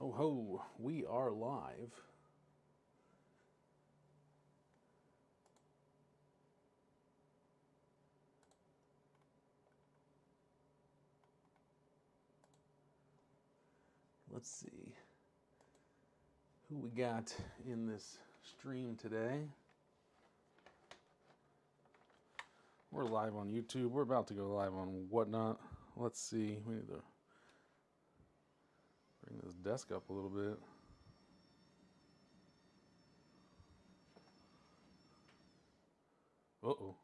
Ho ho, we are live. Let's see who we got in this stream today. We're live on YouTube. We're about to go live on Whatnot. Let's see. We need to bring this desk up a little bit. Uh-oh.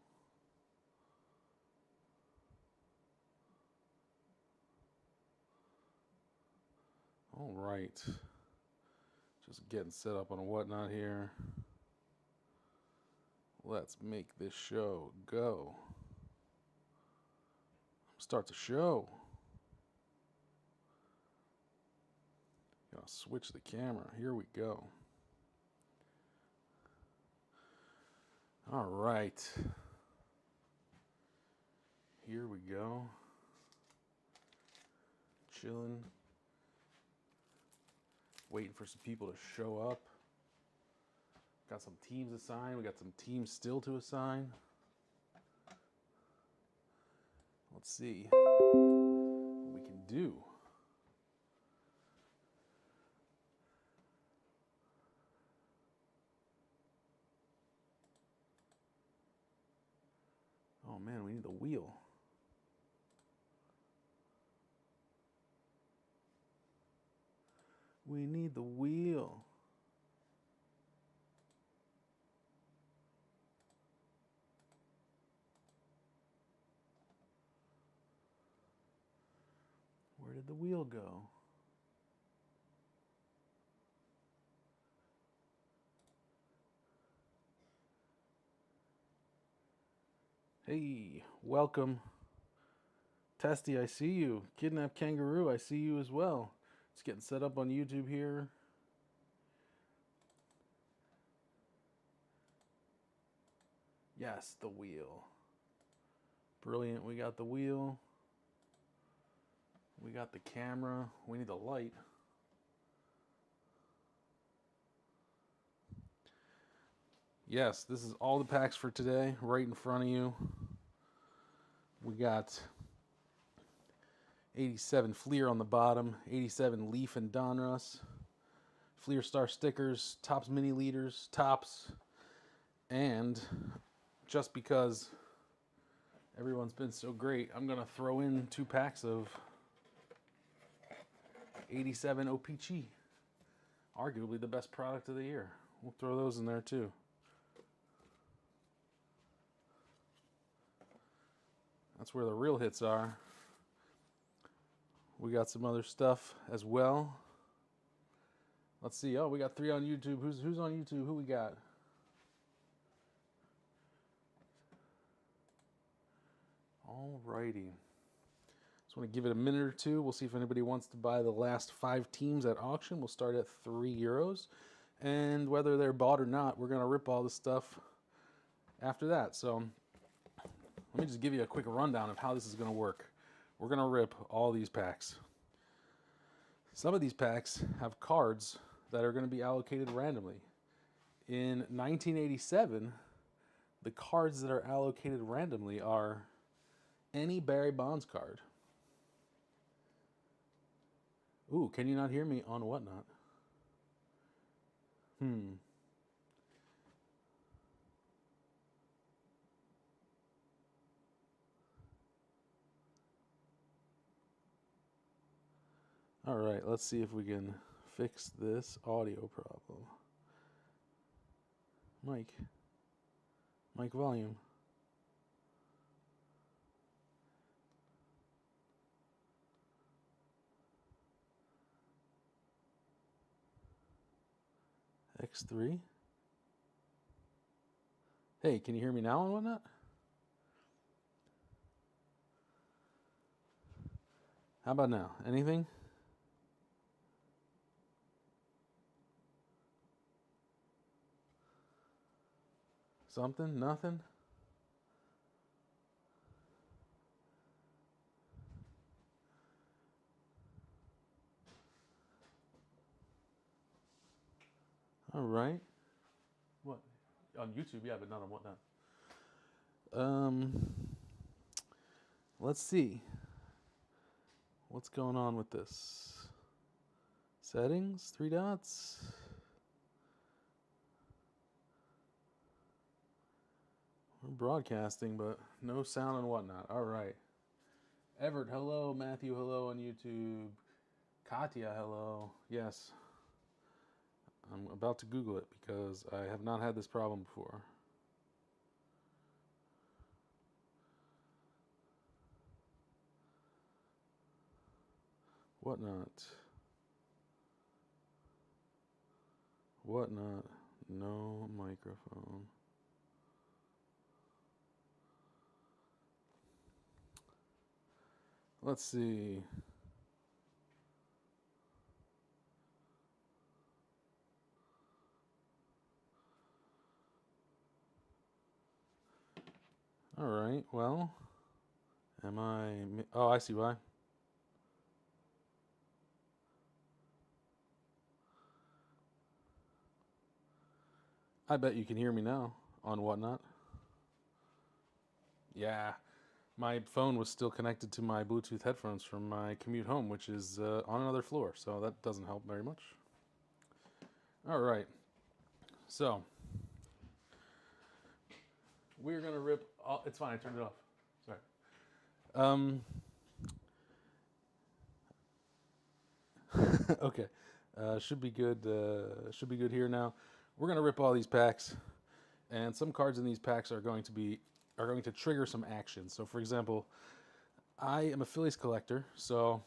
All right. Just getting set up on Whatnot here. Let's make this show go. Start the show. Gonna switch the camera. Here we go. All right. Here we go. Chilling. Waiting for some people to show up. Got some teams assigned. We got some teams still to assign. Let's see what we can do. Oh man, we need the wheel. We need the wheel. Where did the wheel go? Hey, welcome. Testy, I see you. Kidnap Kangaroo, I see you as well. Just getting set up on YouTube here. Yes, the wheel. Brilliant, we got the wheel. We got the camera. We need the light. Yes, this is all the packs for today, right in front of you. We got 87 Fleer on the bottom, 87 Leaf and Donruss, Fleer Star stickers, Tops mini leaders, Tops, and just because everyone's been so great, I'm going to throw in 2 packs of 87 O-Pee-Chee, arguably the best product of the year. We'll throw those in there too. That's where the real hits are. We got some other stuff as well. Let's see. Oh, we got 3 on YouTube. Who's on YouTube? Who we got? Alrighty. Just want to give it a minute or two. We'll see if anybody wants to buy the last 5 teams at auction. We'll start at €3. And whether they're bought or not, we're going to rip all this stuff after that. So let me just give you a quick rundown of how this is going to work. We're going to rip all these packs. Some of these packs have cards that are going to be allocated randomly. In 1987, the cards that are allocated randomly are any Barry Bonds card. Ooh, can you not hear me on Whatnot? All right, let's see if we can fix this audio problem. Mic volume. X3. Hey, can you hear me now and Whatnot? How about now? Anything? Something? Nothing? All right. What? On YouTube, yeah, but not on Whatnot. Um, let's see. What's going on with this? Settings, 3 dots. We're broadcasting, but no sound on Whatnot. All right. Everett, hello. Matthew, hello on YouTube. Katya, hello. Yes. I'm about to Google it because I have not had this problem before. Whatnot. Whatnot. No microphone. Let's see. All right. Well, am I? Oh, I see why. I bet you can hear me now on Whatnot. Yeah, my phone was still connected to my Bluetooth headphones from my commute home, which is on another floor, so that doesn't help very much. All right, so we're gonna rip. All, it's fine. I turned it off. Sorry. Um. Okay. Should be good. Should be good here now. We're gonna rip all these packs, and some cards in these packs are going to trigger some actions. So, for example, I am a Phillies collector, so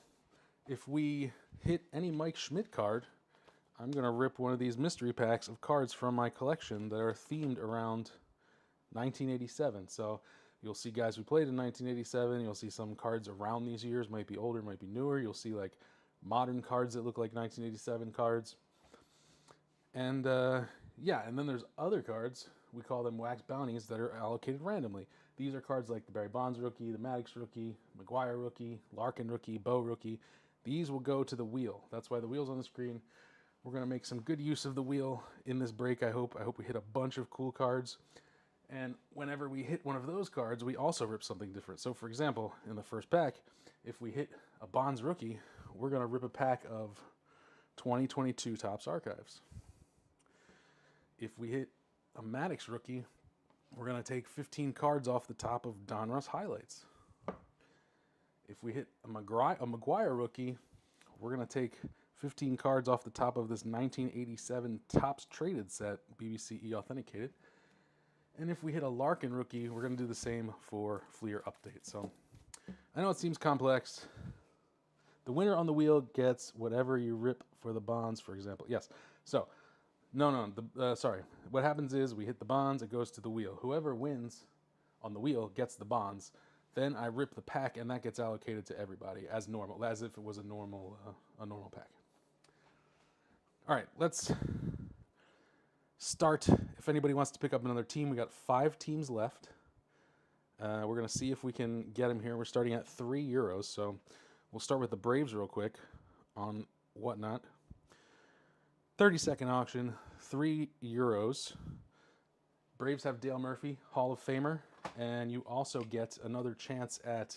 if we hit any Mike Schmidt card, I'm going to rip one of these mystery packs of cards from my collection that are themed around 1987. So you'll see guys who played in 1987. You'll see some cards around these years, might be older, might be newer. You'll see like modern cards that look like 1987 cards. And yeah, and then there's other cards. We call them wax bounties that are allocated randomly. These are cards like the Barry Bonds rookie, the Maddox rookie, McGuire rookie, Larkin rookie, Bo rookie. These will go to the wheel. That's why the wheel's on the screen. We're going to make some good use of the wheel in this break, I hope. I hope we hit a bunch of cool cards. And whenever we hit one of those cards, we also rip something different. So, for example, in the first pack, if we hit a Bonds rookie, we're going to rip a pack of 2022 Topps Archives. If we hit a Maddox rookie, we're going to take 15 cards off the top of Donruss highlights. If we hit a McGuire rookie, we're going to take 15 cards off the top of this 1987 Topps Traded set, BBCE authenticated. And if we hit a Larkin rookie, we're going to do the same for Fleer Update. So I know it seems complex. The winner on the wheel gets whatever you rip for the Bonds, for example. Yes. So, sorry. What happens is we hit the Bonds, it goes to the wheel. Whoever wins on the wheel gets the Bonds. Then I rip the pack, and that gets allocated to everybody as normal, as if it was a normal pack. All right, let's start. If anybody wants to pick up another team, we got 5 teams left. We're going to see if we can get them here. We're starting at €3, so we'll start with the Braves real quick on Whatnot. 30-second auction, €3. Braves have Dale Murphy, Hall of Famer, and you also get another chance at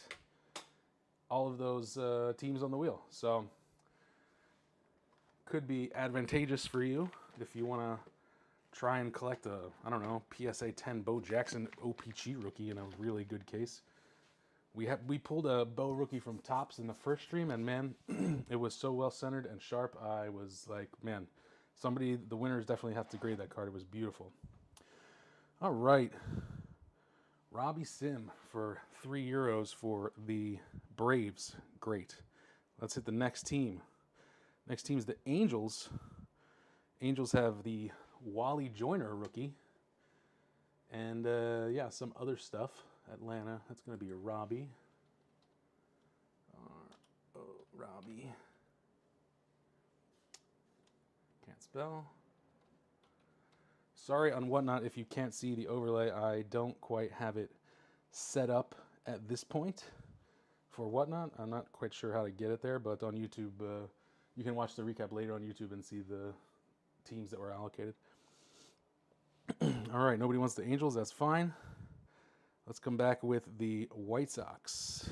all of those teams on the wheel. So could be advantageous for you if you want to try and collect a, I don't know, PSA 10 Bo Jackson O-Pee-Chee rookie in a really good case. We pulled a Bo rookie from Topps in the first stream, and man, it was so well centered and sharp. I was like, man, the winners definitely have to grade that card. It was beautiful. All right, Robbie Sim for €3 for the Braves. Great. Let's hit the next team. Next team is the Angels. Angels have the Wally Joyner rookie. And yeah, some other stuff. Atlanta, that's going to be a Robbie. Robbie. Can't spell. Sorry on Whatnot if you can't see the overlay. I don't quite have it set up at this point for Whatnot. I'm not quite sure how to get it there, but on YouTube, you can watch the recap later on YouTube and see the teams that were allocated. All right, nobody wants the Angels. That's fine. Let's come back with the White Sox.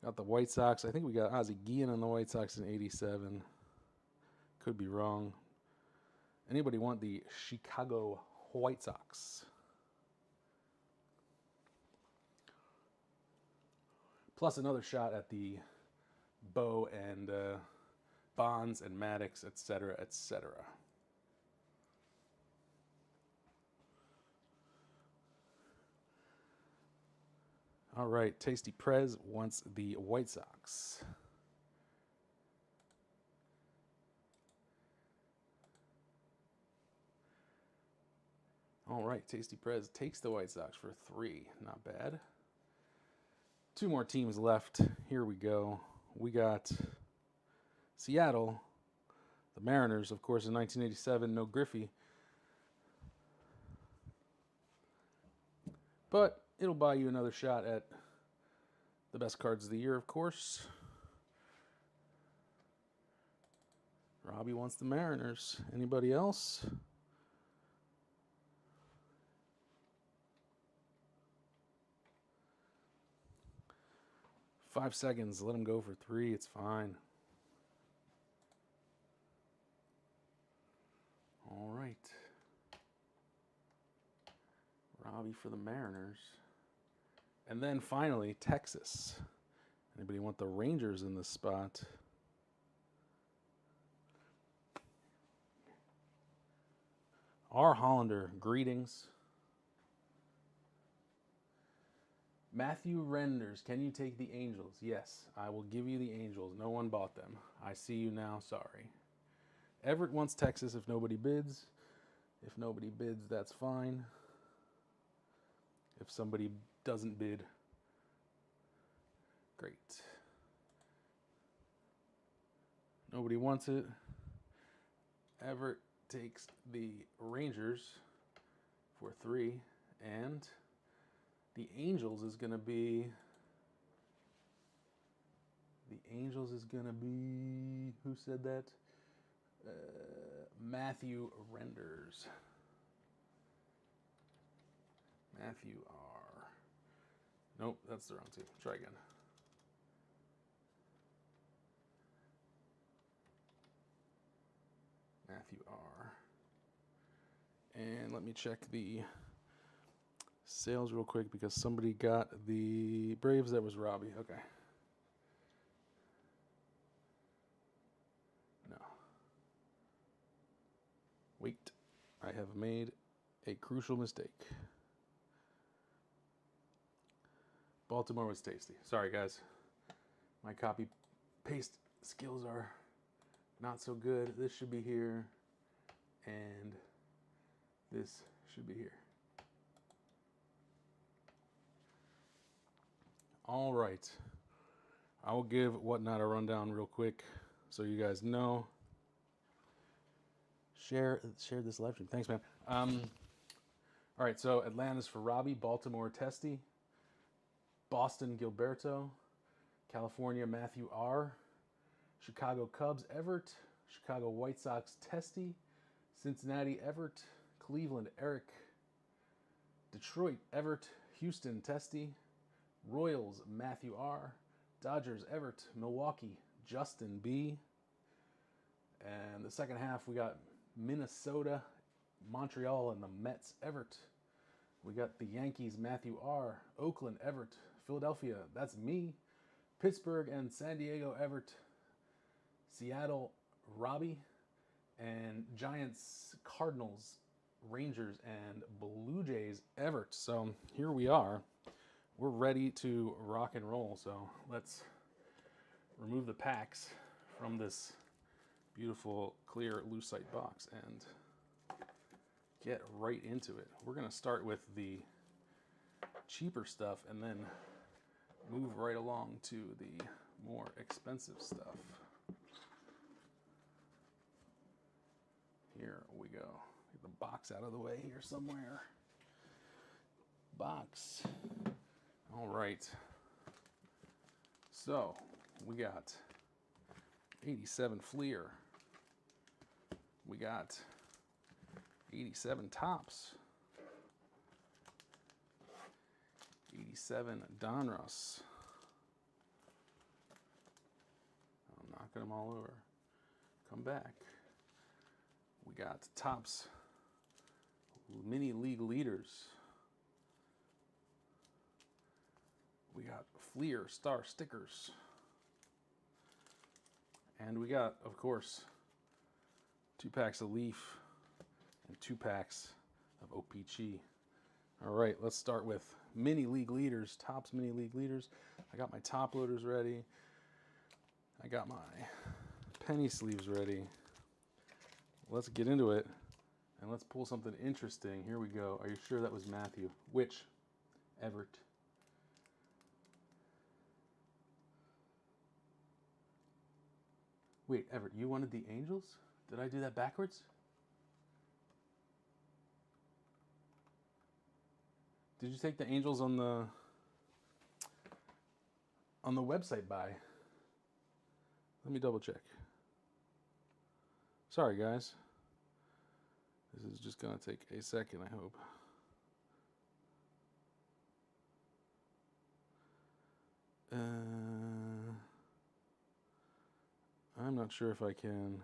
Got the White Sox. I think we got Ozzie Guillen on the White Sox in 87. Could be wrong. Anybody want the Chicago White Sox? Plus another shot at the Bo and Bonds and Maddox, etc., etc. All right, Tasty Prez wants the White Sox. All right, Tasty Prez takes the White Sox for 3. Not bad. 2 more teams left. Here we go. We got Seattle, the Mariners, of course, in 1987. No Griffey. But it'll buy you another shot at the best cards of the year, of course. Robbie wants the Mariners. Anybody else? Five seconds. Let him go for 3. It's fine. All right. Robbie for the Mariners. And then finally, Texas. Anybody want the Rangers in this spot? R. Hollander, greetings. Matthew Renders, can you take the Angels? Yes, I will give you the Angels. No one bought them. I see you now, sorry. Everett wants Texas if nobody bids. If nobody bids, that's fine. If somebody doesn't bid, great. Nobody wants it. Everett takes the Rangers for 3, and the Angels is going to be... Who said that? Matthew Renders. Matthew R. Nope, that's the wrong team. Try again. Matthew R. And let me check the sales real quick because somebody got the Braves. That was Robbie. Okay. No. Wait. I have made a crucial mistake. Baltimore was tasty. Sorry, guys. My copy paste skills are not so good. This should be here, and this should be here. All right. I will give Whatnot a rundown real quick so you guys know. Share this live stream. Thanks, man. All right, so Atlanta's for Robbie, Baltimore Testy, Boston Gilberto, California Matthew R, Chicago Cubs Everett, Chicago White Sox Testy, Cincinnati Everett, Cleveland Eric, Detroit Everett, Houston Testy, Royals Matthew R, Dodgers Everett, Milwaukee Justin B, and the second half we got Minnesota, Montreal, and the Mets Everett. We got the Yankees Matthew R, Oakland Everett, Philadelphia, that's me, Pittsburgh and San Diego Everett, Seattle Robbie, and Giants, Cardinals, Rangers, and Blue Jays Everett. So here we are. We're ready to rock and roll. So let's remove the packs from this beautiful clear lucite box and get right into it. We're going to start with the cheaper stuff and then move right along to the more expensive stuff. Here we go. Get the box out of the way here somewhere. Box. All right. So we got 87 Fleer, We got 87 Topps. 87 Donruss. I'm knocking them all over. Come back. We got Topps Mini League Leaders. We got Fleer Star Stickers. And we got, of course, 2 packs of Leaf and 2 packs of O-Pee-Chee. All right, let's start with Mini League Leaders, Topps Mini League Leaders. I got my top loaders ready. I got my penny sleeves ready. Let's get into it and let's pull something interesting. Here we go. Are you sure that was Matthew? Which? Everett. Wait, Everett, you wanted the Angels? Did I do that backwards? Did you take the Angels on the website buy? Let me double check. Sorry, guys. This is just going to take a second, I hope. I'm not sure if I can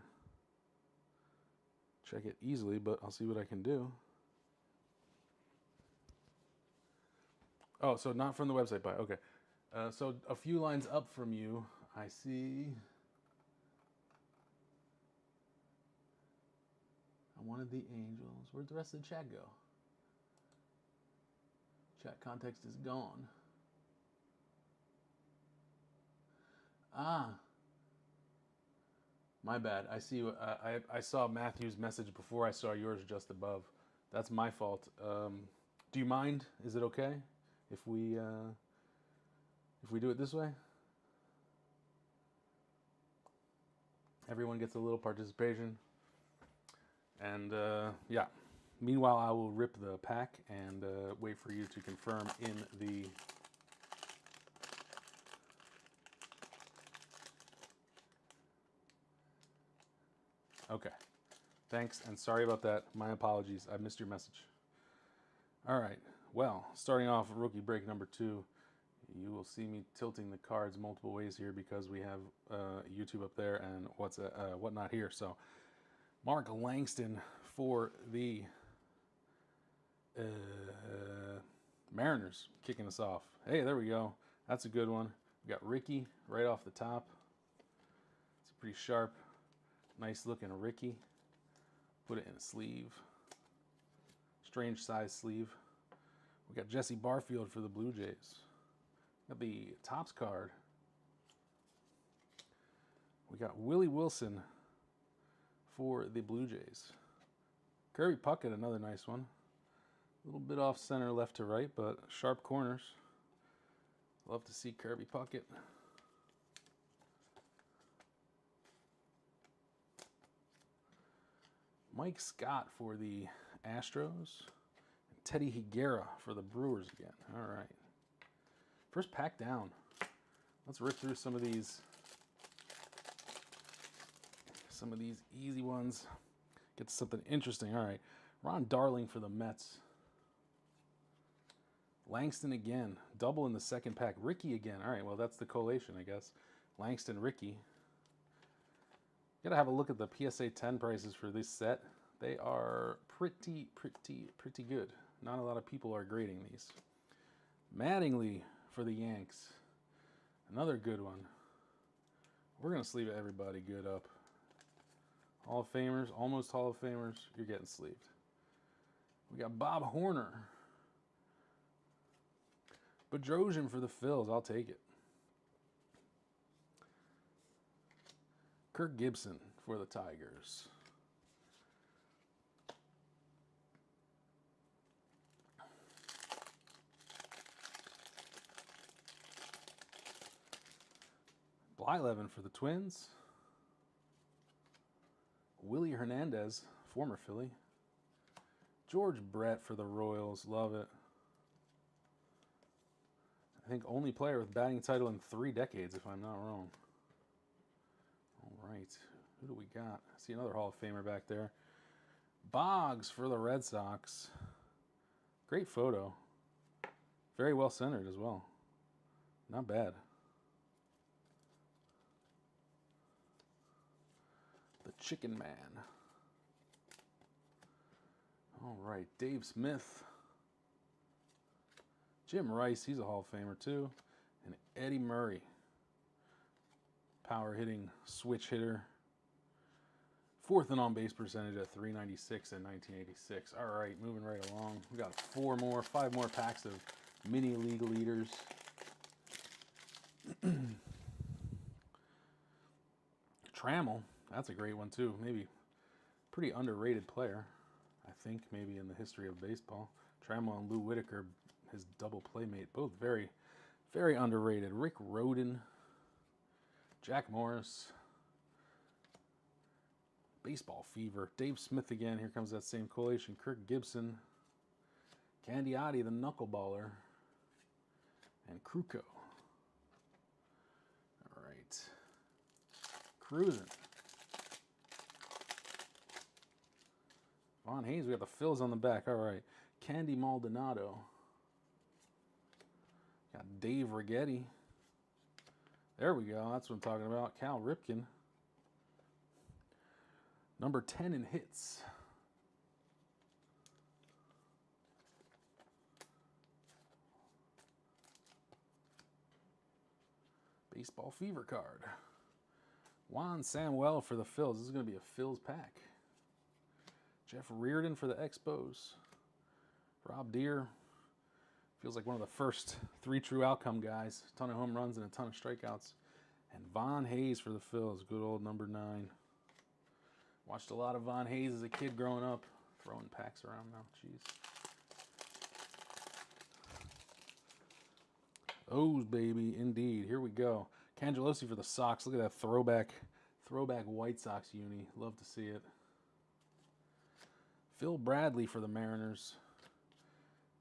check it easily, but I'll see what I can do. Oh, so not from the website buy. Okay. So a few lines up from you, I see. I wanted the Angels. Where'd the rest of the chat go? Chat context is gone. Ah. My bad. I see. I saw Matthew's message before I saw yours just above. That's my fault. Do you mind? Is it okay if we do it this way? Everyone gets a little participation. And yeah. Meanwhile, I will rip the pack and wait for you to confirm in the. Okay. Thanks, and sorry about that. My apologies. I missed your message. All right. Well, starting off rookie break number 2, you will see me tilting the cards multiple ways here because we have YouTube up there and whatnot here. So, Mark Langston for the Mariners kicking us off. Hey, there we go. That's a good one. We got Ricky right off the top. It's a pretty sharp, nice looking Ricky. Put it in a sleeve. Strange size sleeve. We got Jesse Barfield for the Blue Jays. Got the Topps card. We got Willie Wilson for the Blue Jays. Kirby Puckett, another nice one. A little bit off center left to right, but sharp corners. Love to see Kirby Puckett. Mike Scott for the Astros. Teddy Higuera for the Brewers again. All right. First pack down. Let's rip through some of these easy ones. Get to something interesting. All right. Ron Darling for the Mets. Langston again. Double in the second pack. Ricky again. All right. Well, that's the collation, I guess. Langston, Ricky. Got to have a look at the PSA 10 prices for this set. They are pretty good. Not a lot of people are grading these. Mattingly for the Yanks. Another good one. We're going to sleeve everybody good up. Hall of Famers, almost Hall of Famers, you're getting sleeved. We got Bob Horner. Bedrosian for the Phils, I'll take it. Kirk Gibson for the Tigers. Blyleven for the Twins. Willie Hernandez, former Philly. George Brett for the Royals, love it. I think only player with batting title in 3 decades, if I'm not wrong. All right. Who do we got? I see another Hall of Famer back there. Boggs for the Red Sox. Great photo. Very well centered as well. Not bad. The Chicken Man. All right, Dave Smith. Jim Rice, he's a Hall of Famer too. And Eddie Murray. Power hitting switch hitter. 4th in on-base percentage at .396 in 1986. All right, moving right along. We got 5 more packs of mini league leaders. Trammell, that's a great one too. Maybe pretty underrated player, I think, maybe in the history of baseball. Trammell and Lou Whitaker, his double playmate, both very, very underrated. Rick Rhoden, Jack Morris. Baseball fever. Dave Smith again. Here comes that same collation. Kirk Gibson. Candiotti, the knuckleballer. And Kruko. All right. Cruising. Von Hayes. We got the fills on the back. All right. Candy Maldonado. Got Dave Righetti. There we go. That's what I'm talking about. Cal Ripken. Number 10 in hits. Baseball fever card. Juan Samuel for the Phils. This is going to be a Phils pack. Jeff Reardon for the Expos. Rob Deere. Feels like one of the first 3 true outcome guys. A ton of home runs and a ton of strikeouts. And Von Hayes for the Phils. Good old number 9. Watched a lot of Von Hayes as a kid growing up. Throwing packs around now. Jeez. O's, baby. Indeed. Here we go. Cangelosi for the Sox. Look at that throwback White Sox uni. Love to see it. Phil Bradley for the Mariners.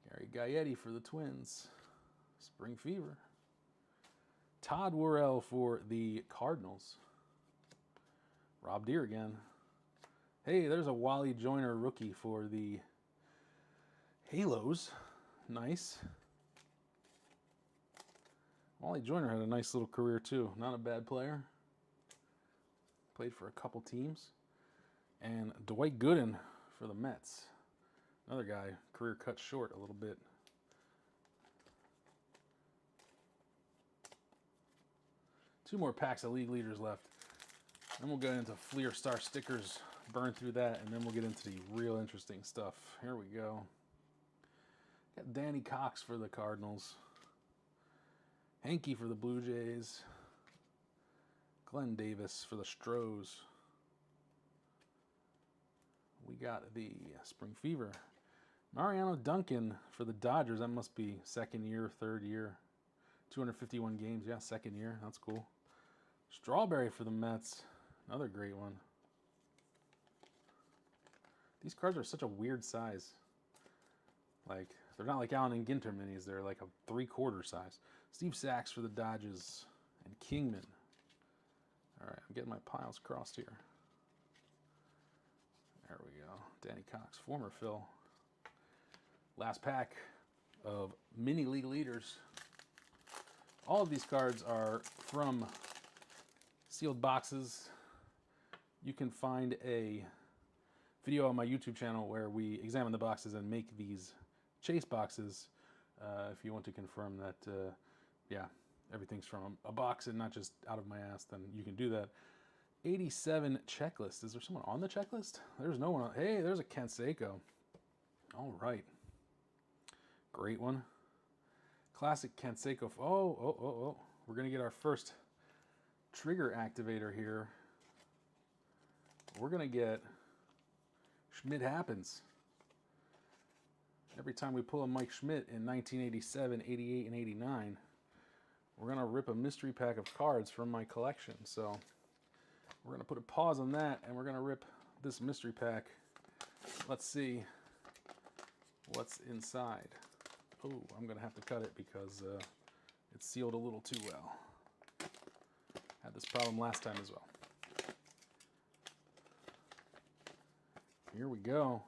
Gary Gaetti for the Twins. Spring Fever. Todd Worrell for the Cardinals. Rob Deere again. Hey, there's a Wally Joyner rookie for the Halos. Nice. Wally Joyner had a nice little career too. Not a bad player. Played for a couple teams. And Dwight Gooden for the Mets. Another guy, career cut short a little bit. Two more packs of league leaders left. Then we'll get into Fleer Star stickers, burn through that, and then we'll get into the real interesting stuff. Here we go. Got Danny Cox for the Cardinals. Hanky for the Blue Jays. Glenn Davis for the Stros. We got the Spring Fever. Mariano Duncan for the Dodgers. That must be second year, third year. 251 games. Yeah, second year. That's cool. Strawberry for the Mets. Another great one. These cards are such a weird size. Like, they're not like Allen and Ginter minis. They're like a 3/4 size. Steve Sachs for the Dodgers. And Kingman. All right, I'm getting my piles crossed here. There we go. Danny Cox, former Phil. Last pack of mini league leaders. All of these cards are from sealed boxes. You can find a video on my YouTube channel where we examine the boxes and make these chase boxes. If you want to confirm that, yeah, everything's from a box and not just out of my ass, then you can do that. 87 checklist. Is there someone on the checklist? There's no one on. Hey, there's a Canseco. All right. Great one. Classic Canseco. Oh. We're going to get our first trigger activator here. We're going to get Schmidt Happens. Every time we pull a Mike Schmidt in 1987, 88, and 89, we're going to rip a mystery pack of cards from my collection. So we're going to put a pause on that, and we're going to rip this mystery pack. Let's see what's inside. Oh, I'm going to have to cut it because it's sealed a little too well. Had this problem last time as well. Here we go.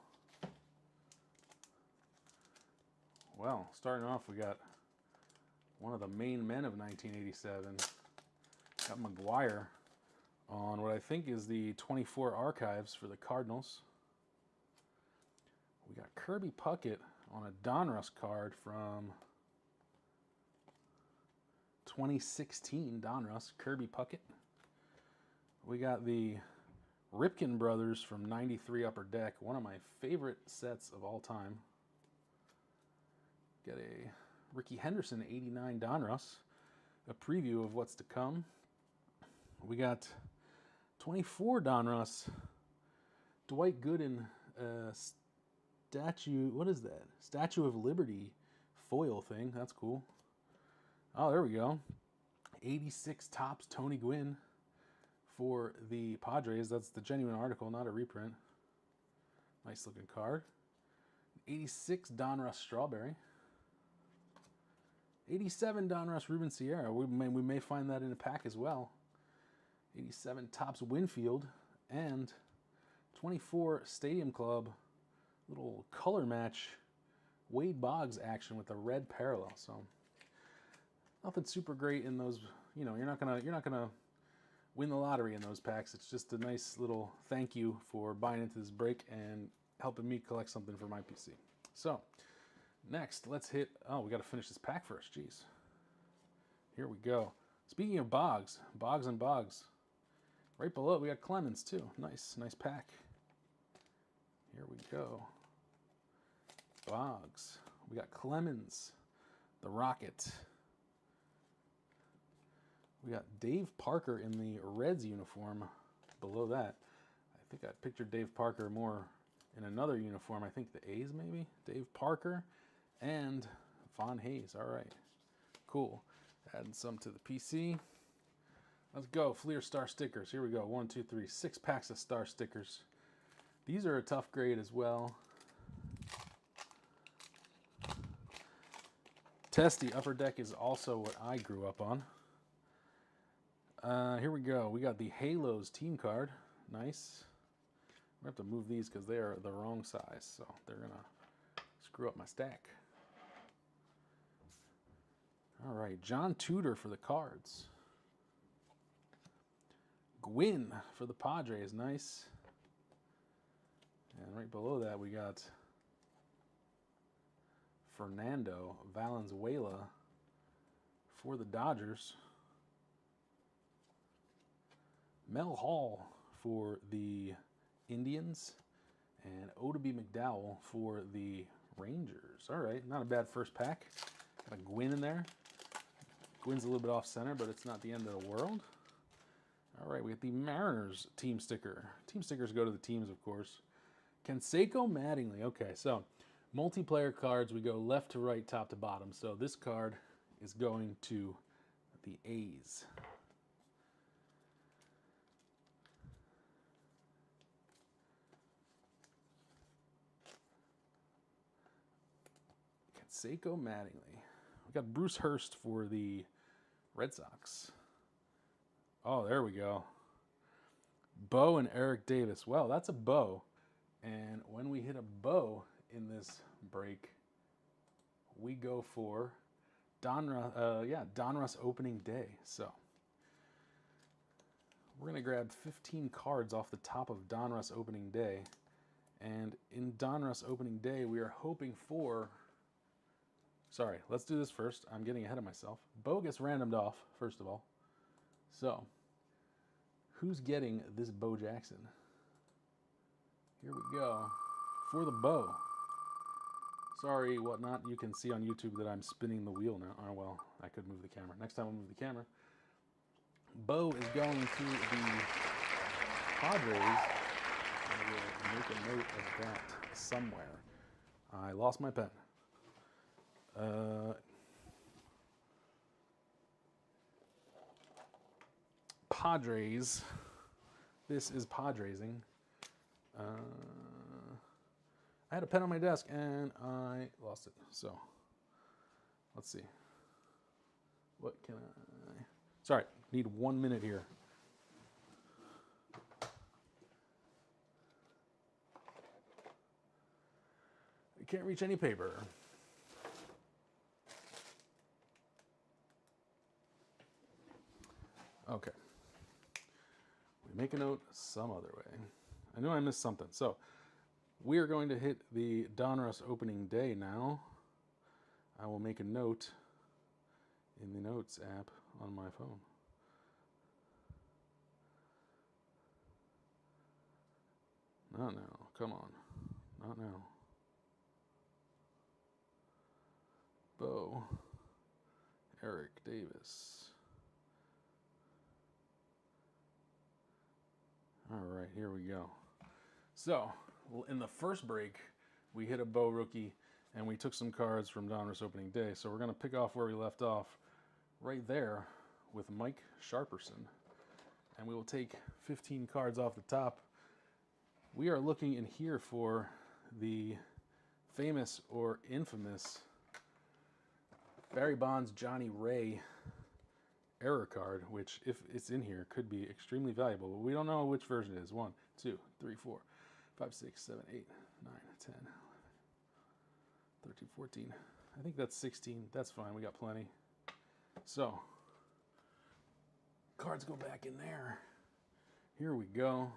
Well, starting off, we got one of the main men of 1987. Got McGuire on what I think is the 24 archives for the Cardinals. We got Kirby Puckett on a Donruss card from 2016 Donruss, Kirby Puckett. We got the Ripken brothers from 93 Upper Deck, one of my favorite sets of all time. Got a Ricky Henderson 89 Donruss, a preview of what's to come. We got 24 Donruss, Dwight Gooden statue. What is that? Statue of Liberty foil thing. That's cool. Oh, there we go. 86 Topps Tony Gwynn for the Padres. That's the genuine article, not a reprint. Nice looking card. 86 Donruss Strawberry. 87 Donruss Ruben Sierra. We may find that in a pack as well. 87 Topps Winfield. And 24 Stadium Club. Little color match Wade Boggs action with a red parallel. So nothing super great in those. You know, you're not gonna win the lottery in those packs. It's just a nice little thank you for buying into this break and helping me collect something for my PC. So next, let's hit. Oh, we got to finish this pack first. Jeez. Here we go. Speaking of Boggs, and Boggs. Right below, we got Clemens too. Nice pack. Here we go. Boggs. We got Clemens, the Rocket. We got Dave Parker in the Reds uniform below that. I think I pictured Dave Parker more in another uniform. I think the A's maybe. Dave Parker and Von Hayes. All right. Cool. Adding some to the PC. Let's go. Fleer Star stickers. Here we go. 1, 2, 3. 6 packs of Star stickers. These are a tough grade as well. Testy Upper Deck is also what I grew up on. Here we go. We got the Halos team card. Nice. We have to move these because they are the wrong size, so they're going to screw up my stack. All right. John Tudor for the Cards. Gwynn for the Padres. Nice. And right below that, we got Fernando Valenzuela for the Dodgers. Mel Hall for the Indians. And O-Pee-Chee McDowell for the Rangers. All right, not a bad first pack. Got a Gwynn in there. Gwynn's a little bit off center, but it's not the end of the world. All right, we got the Mariners team sticker. Team stickers go to the teams, of course. Canseco Mattingly. Okay, so multiplayer cards, we go left to right, top to bottom. So this card is going to the A's. Canseco Mattingly. We got Bruce Hurst for the Red Sox. Oh, there we go. Bo and Eric Davis. Well, that's a Bo. And when we hit a Bo in this break, we go for Donruss opening day. So we're going to grab 15 cards off the top of Donruss opening day. And in Donruss opening day, we are hoping for... Sorry, let's do this first. I'm getting ahead of myself. Bo gets randomed off, first of all. So, who's getting this Bo Jackson? Here we go. For the Bo. Sorry, whatnot. You can see on YouTube that I'm spinning the wheel now. Oh, well, I could move the camera. Next time I'll move the camera. Bo is going to the Padres. I will make a note of that somewhere. I lost my pen. Padres. This is Padresing. I had a pen on my desk and I lost it. So let's see. What can I? Sorry, need 1 minute here. can't reach any paper. Okay. We make a note some other way. I knew I missed something. So we are going to hit the Donruss opening day now. I will make a note in the Notes app on my phone. Not now. Come on. Not now. Bo. Eric Davis. All right, here we go. So, in the first break, we hit a Bo rookie, and we took some cards from Donruss opening day. So we're going to pick off where we left off right there with Mike Sharperson. And we will take 15 cards off the top. We are looking in here for the famous or infamous Barry Bonds Johnny Ray error card, which, if it's in here, could be extremely valuable. But we don't know which version it is. 1, 2, 3, 4, 5, 6, 7, 8, 9, 10, 11, 13, 14. I think that's 16. That's fine. We got plenty. So, cards go back in there. Here we go.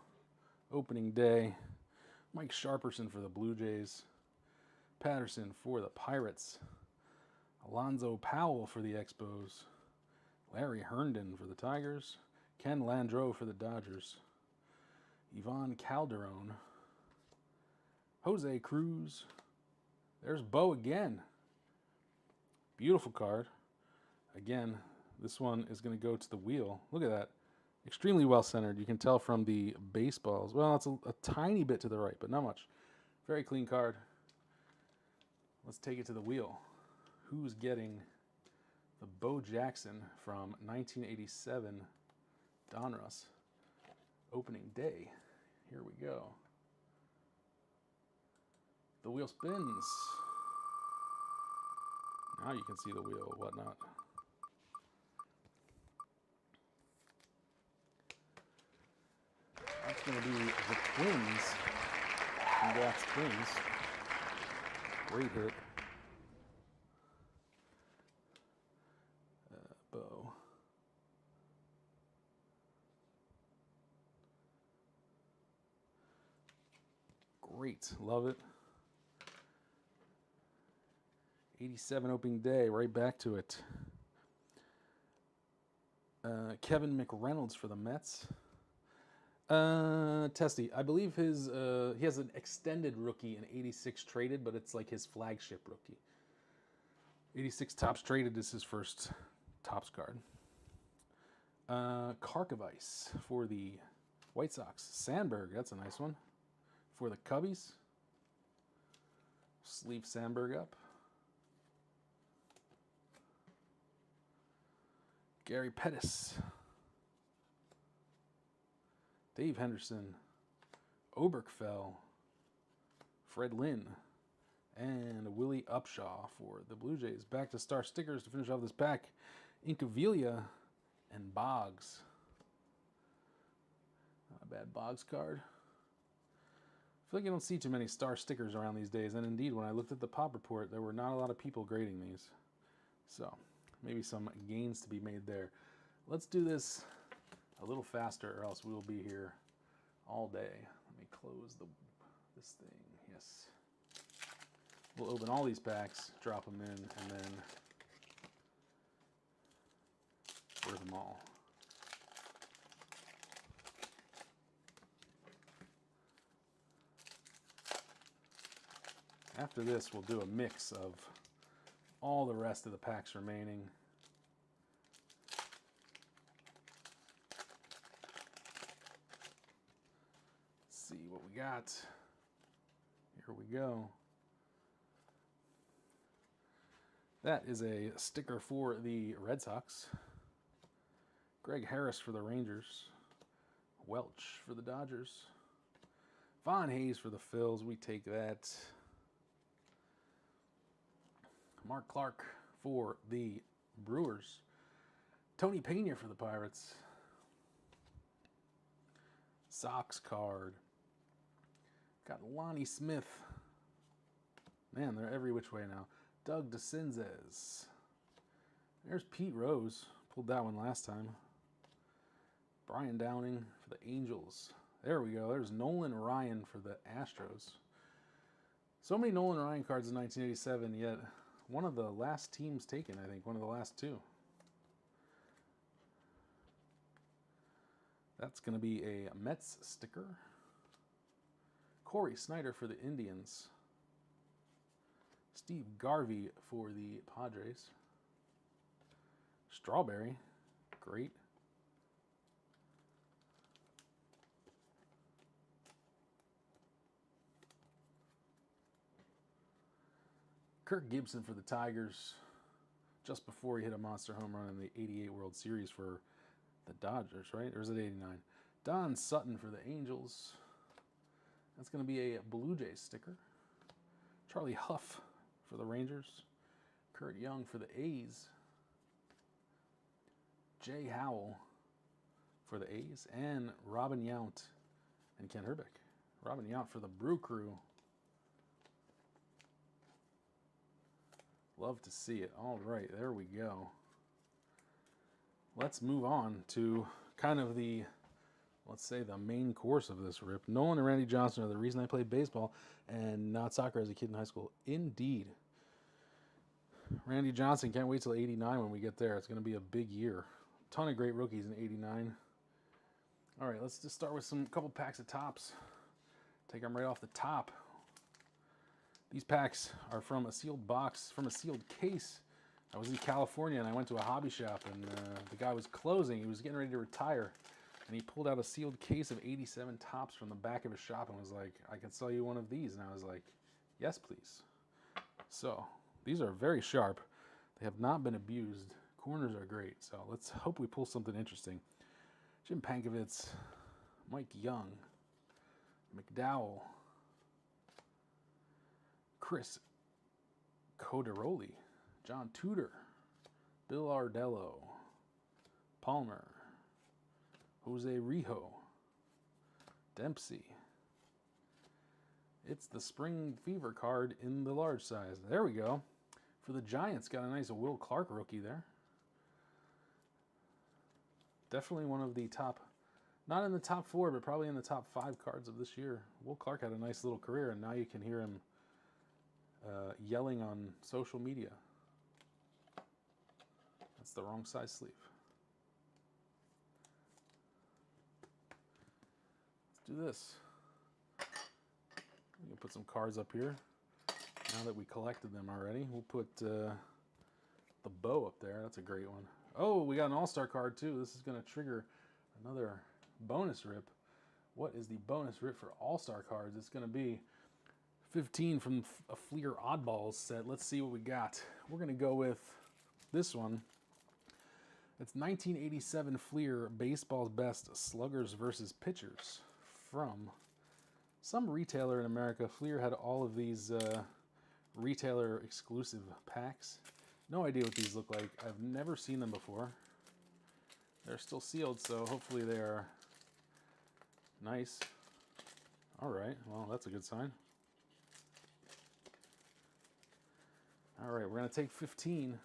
Opening day. Mike Sharperson for the Blue Jays. Patterson for the Pirates. Alonzo Powell for the Expos. Larry Herndon for the Tigers. Ken Landreau for the Dodgers. Ivan Calderon. Jose Cruz. There's Bo again. Beautiful card. Again, this one is going to go to the wheel. Look at that. Extremely well centered. You can tell from the baseballs. Well, it's a tiny bit to the right, but not much. Very clean card. Let's take it to the wheel. Who's getting the Bo Jackson from 1987 Donruss opening day? Here we go. The wheel spins. Now you can see the wheel, whatnot. That's going to be the Twins. Congrats, Twins. Great hit. Bo. Great. Love it. 87 opening day. Right back to it. Kevin McReynolds for the Mets. Testy. I believe his he has an extended rookie in 86 traded, but it's like his flagship rookie. 86 tops traded is his first tops card. Karkovice for the White Sox. Sandberg, that's a nice one. For the Cubbies. Sleeve Sandberg up. Gary Pettis. Dave Henderson. Oberkfell. Fred Lynn. And Willie Upshaw for the Blue Jays. Back to star stickers to finish off this pack. Incaviglia and Boggs. Not a bad Boggs card. I feel like you don't see too many star stickers around these days. And indeed, when I looked at the pop report, there were not a lot of people grading these. So, maybe some gains to be made there. Let's do this a little faster, or else we will be here all day. Let me close this thing. Yes. We'll open all these packs, drop them in, and then order them all. After this, we'll do a mix of all the rest of the packs remaining. Let's see what we got. Here we go. That is a sticker for the Red Sox. Greg Harris for the Rangers. Welch for the Dodgers. Von Hayes for the Phils. We take that. Mark Clark for the Brewers. Tony Pena for the Pirates. Sox card. Got Lonnie Smith. Man, they're every which way now. Doug DeCinzes. There's Pete Rose. Pulled that one last time. Brian Downing for the Angels. There we go. There's Nolan Ryan for the Astros. So many Nolan Ryan cards in 1987, yet one of the last teams taken, I think. One of the last two. That's going to be a Mets sticker. Corey Snyder for the Indians. Steve Garvey for the Padres. Strawberry. Great. Kirk Gibson for the Tigers. Just before he hit a monster home run in the '88 World Series for the Dodgers, right? Or is it '89? Don Sutton for the Angels. That's going to be a Blue Jays sticker. Charlie Huff for the Rangers. Kurt Young for the A's. Jay Howell for the A's. And Robin Yount and Ken Herbeck. Robin Yount for the Brew Crew. Love to see it. All right, there we go. Let's move on to kind of the, let's say, the main course of this rip. Nolan and Randy Johnson are the reason I played baseball and not soccer as a kid in high school. Indeed. Randy Johnson, can't wait till '89 when we get there. It's going to be a big year. Ton of great rookies in '89. All right, let's just start with some couple packs of tops. Take them right off the top. These packs are from a sealed box, from a sealed case. I was in California and I went to a hobby shop and the guy was closing. He was getting ready to retire. And he pulled out a sealed case of 87 tops from the back of his shop and was like, I can sell you one of these. And I was like, yes, please. So these are very sharp. They have not been abused. Corners are great. So let's hope we pull something interesting. Jim Pankovitz, Mike Young, McDowell, Chris Coderoli, John Tudor, Bill Ardello, Palmer, Jose Rijo, Dempsey. It's the Spring Fever card in the large size. There we go. For the Giants, got a nice Will Clark rookie there. Definitely one of the top, not in the top 4, but probably in the top 5 cards of this year. Will Clark had a nice little career, and now you can hear him yelling on social media. That's the wrong size sleeve. Let's do this. We can put some cards up here. Now that we collected them already, we'll put the bow up there. That's a great one. Oh, we got an all-star card too. This is going to trigger another bonus rip. What is the bonus rip for all-star cards? It's going to be 15 from a Fleer Oddballs set. Let's see what we got. We're going to go with this one. It's 1987 Fleer Baseball's Best Sluggers versus Pitchers from some retailer in America. Fleer had all of these retailer exclusive packs. No idea what these look like. I've never seen them before. They're still sealed, so hopefully they are nice. All right, well, that's a good sign. All right, we're going to take 15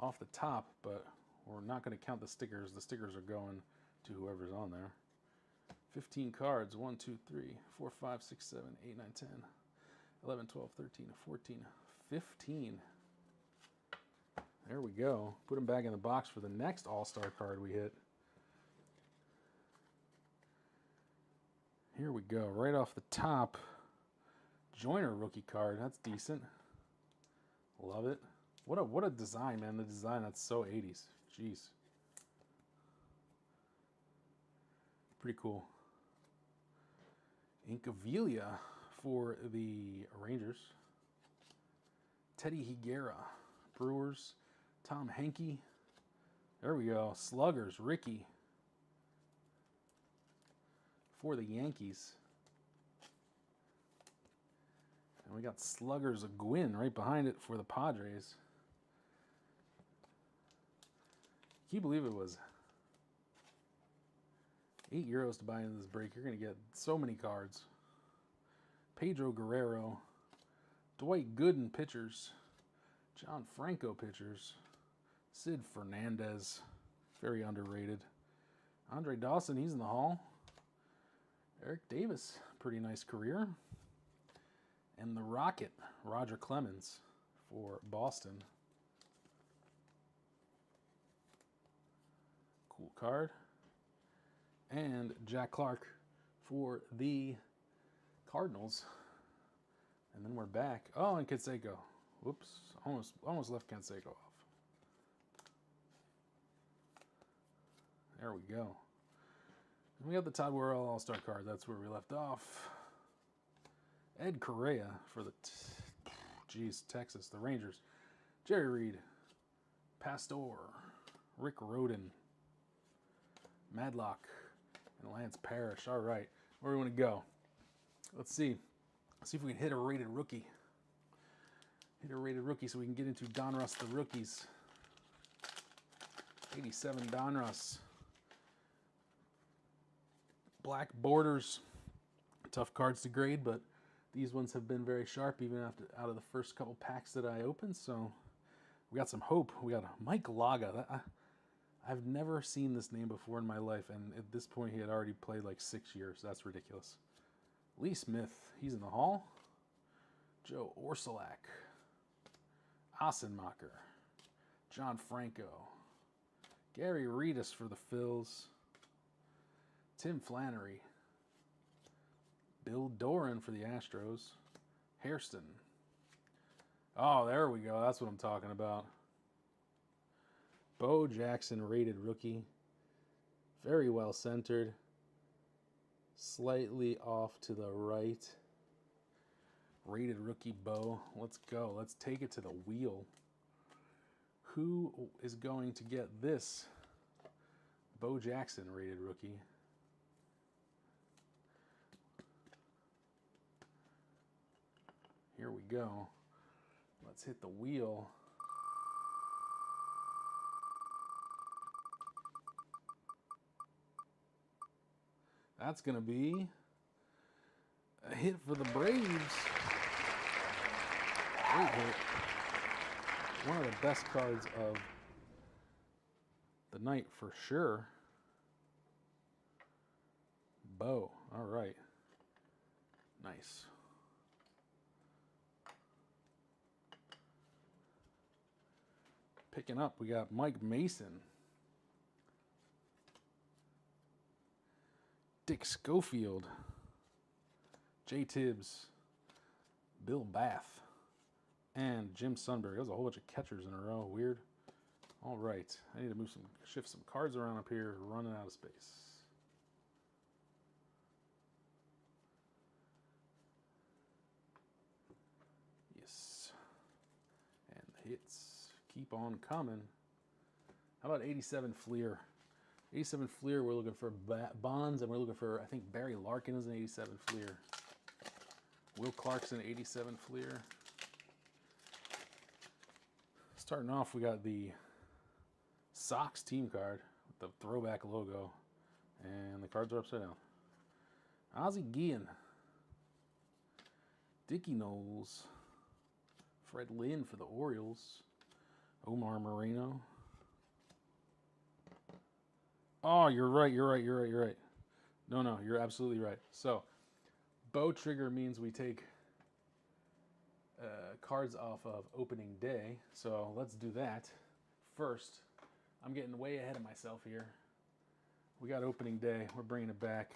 off the top, but we're not going to count the stickers. The stickers are going to whoever's on there. 15 cards. 1, 2, 3, 4, 5, 6, 7, 8, 9, 10, 11, 12, 13, 14, 15. There we go. Put them back in the box for the next all-star card we hit. Here we go. Right off the top, Joyner rookie card. That's decent. Love it. What a design, man. The design, that's so 80s. Jeez. Pretty cool. Incaviglia for the Rangers. Teddy Higuera, Brewers. Tom Henke. There we go. Sluggers, Ricky for the Yankees. And we got Sluggers of Gwynn right behind it for the Padres. Can you believe it was €8 to buy into this break? You're going to get so many cards. Pedro Guerrero, Dwight Gooden pitchers. John Franco pitchers. Sid Fernandez, very underrated. Andre Dawson, he's in the Hall. Eric Davis, pretty nice career. And the Rocket, Roger Clemens for Boston. Cool card. And Jack Clark for the Cardinals. And then we're back. Oh, and Canseco. Whoops, almost left Canseco off. There we go. And we got the Todd Worrell All-Star card. That's where we left off. Ed Correa for the, Texas, the Rangers. Jerry Reed, Pastor, Rick Rhoden, Madlock, and Lance Parrish. All right, where do we want to go? Let's see. Let's see if we can hit a rated rookie. Hit a rated rookie so we can get into Donruss the rookies. 87 Donruss. Black borders. Tough cards to grade, but these ones have been very sharp even after out of the first couple packs that I opened. So we got some hope. We got Mike Laga. I've never seen this name before in my life, and at this point he had already played like 6 years. That's ridiculous. Lee Smith, he's in the Hall. Joe Orsulak. Ossenmacher. John Franco. Gary Reedus for the Phils. Tim Flannery. Bill Doran for the Astros. Hairston. Oh, there we go. That's what I'm talking about. Bo Jackson, rated rookie. Very well centered. Slightly off to the right. Rated rookie Bo. Let's go. Let's take it to the wheel. Who is going to get this? Bo Jackson, rated rookie. Here we go. Let's hit the wheel. That's going to be a hit for the Braves. Great hit. One of the best cards of the night for sure. Bo. All right. Nice. Picking up, we got Mike Mason. Dick Schofield. Jay Tibbs. Bill Bath. And Jim Sundberg. That was a whole bunch of catchers in a row. Weird. All right. I need to shift some cards around up here. Running out of space. Yes. And the hits keep on coming. How about 87 Fleer? 87 Fleer, we're looking for Bonds, and we're looking for, I think, Barry Larkin is an 87 Fleer. Will Clarkson, 87 Fleer. Starting off, we got the Sox team card with the throwback logo, and the cards are upside down. Ozzie Guillen. Dickie Knowles. Fred Lynn for the Orioles. Omar Moreno. Oh, you're right. No, you're absolutely right. So, bow trigger means we take cards off of opening day. So, let's do that. First, I'm getting way ahead of myself here. We got opening day. We're bringing it back.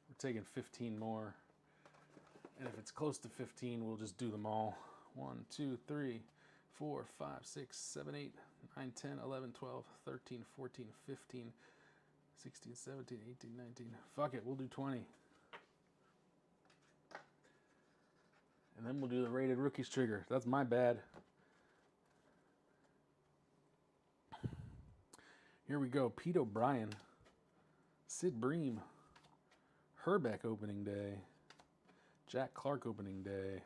We're taking 15 more. And if it's close to 15, we'll just do them all. 1, 2, 3, 4, 5, 6, 7, 8, 9, 10, 11, 12, 13, 14, 15, 16, 17, 18, 19. Fuck it, we'll do 20. And then we'll do the rated rookies trigger. That's my bad. Here we go. Pete O'Brien. Sid Bream. Herbeck opening day. Jack Clark opening day.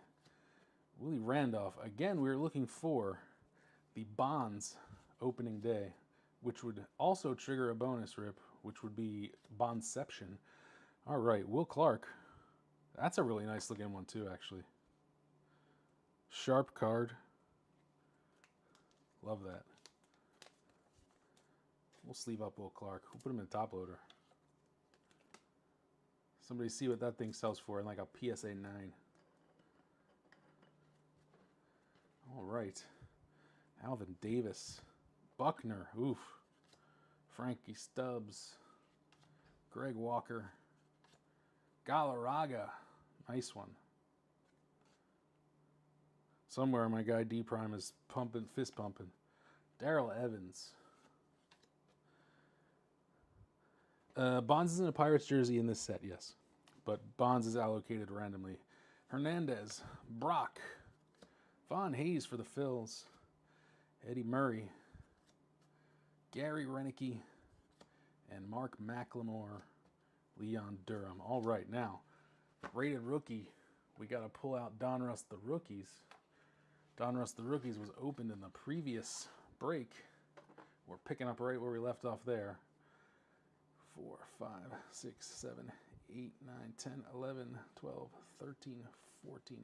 Willie Randolph. Again, we were looking for the Bonds opening day, which would also trigger a bonus rip, which would be Bondception. All right, Will Clark. That's a really nice looking one too, actually. Sharp card. Love that. We'll sleeve up Will Clark. We'll put him in top loader. Somebody see what that thing sells for in like a PSA 9. All right. Alvin Davis. Buckner. Oof. Frankie Stubbs. Greg Walker. Galarraga. Nice one. Somewhere my guy D Prime is pumping, fist pumping. Darrell Evans. Bonds is in a Pirates jersey in this set, yes. But Bonds is allocated randomly. Hernandez. Brock. Von Hayes for the Phils. Eddie Murray. Gary Renicky. And Mark McLemore. Leon Durham. All right, now, rated rookie. We got to pull out Donruss the Rookies. Donruss the Rookies was opened in the previous break. We're picking up right where we left off there. 4, 5, 6, 7, 8, 9, 10, 11, 12, 13, 14,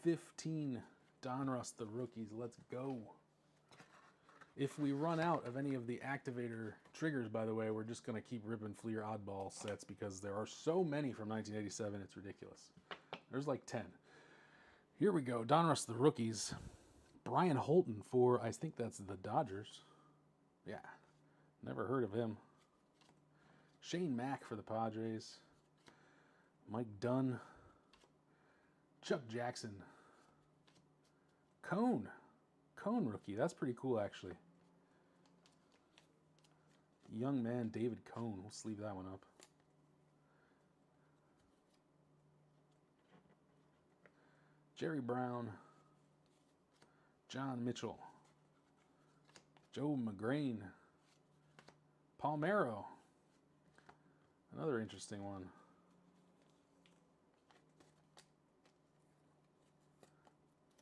15 Donruss the Rookies. Let's go. If we run out of any of the activator triggers, by the way, we're just going to keep ripping Fleer oddball sets because there are so many from 1987, it's ridiculous. There's like 10. Here we go. Donruss the Rookies. Brian Holton for, I think that's the Dodgers. Yeah, never heard of him. Shane Mack for the Padres. Mike Dunn. Chuck Jackson. Cone rookie. That's pretty cool, actually. Young man David Cone. We'll sleeve that one up. Jerry Brown. John Mitchell. Joe McGrain. Palmeiro. Another interesting one.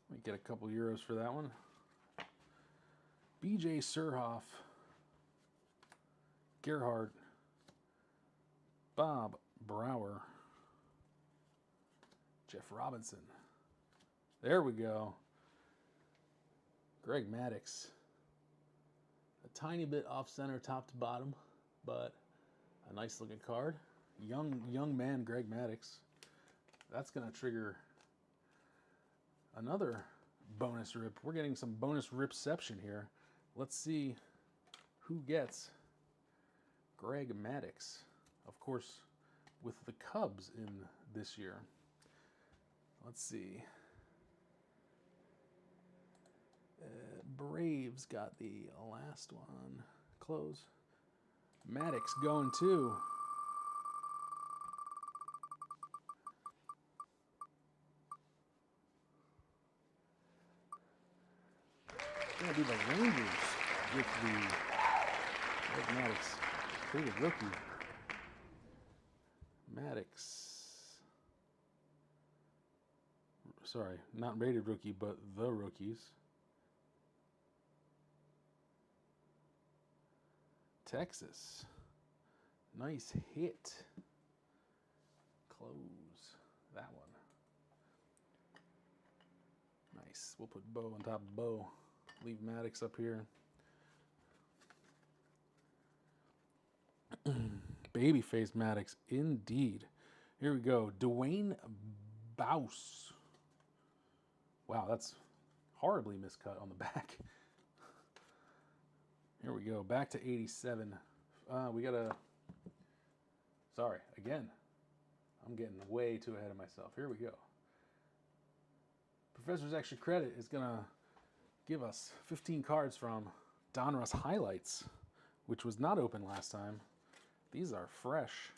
Let me get a couple euros for that one. BJ Surhoff. Gerhardt. Bob Brower. Jeff Robinson. There we go. Greg Maddux. A tiny bit off center top to bottom, but a nice looking card. Young man Greg Maddux. That's going to trigger another bonus rip. We're getting some bonus ripception here. Let's see who gets Greg Maddux. Of course, with the Cubs in this year. Let's see. Braves got the last one. Close. Maddux going too. Gonna be the Rangers with the Greg Maddux. Rated rookie. Maddux. Sorry, not rated rookie, but the rookies. Texas. Nice hit. Close that one. Nice. We'll put Bo on top of Bo. Leave Maddux up here. Babyface Maddux, indeed. Here we go. Dwayne Bouse. Wow, that's horribly miscut on the back. Here we go. Back to 87. We got a... Sorry, again. I'm getting way too ahead of myself. Here we go. Professor's Extra Credit is going to give us 15 cards from Donruss Highlights, which was not open last time. These are fresh.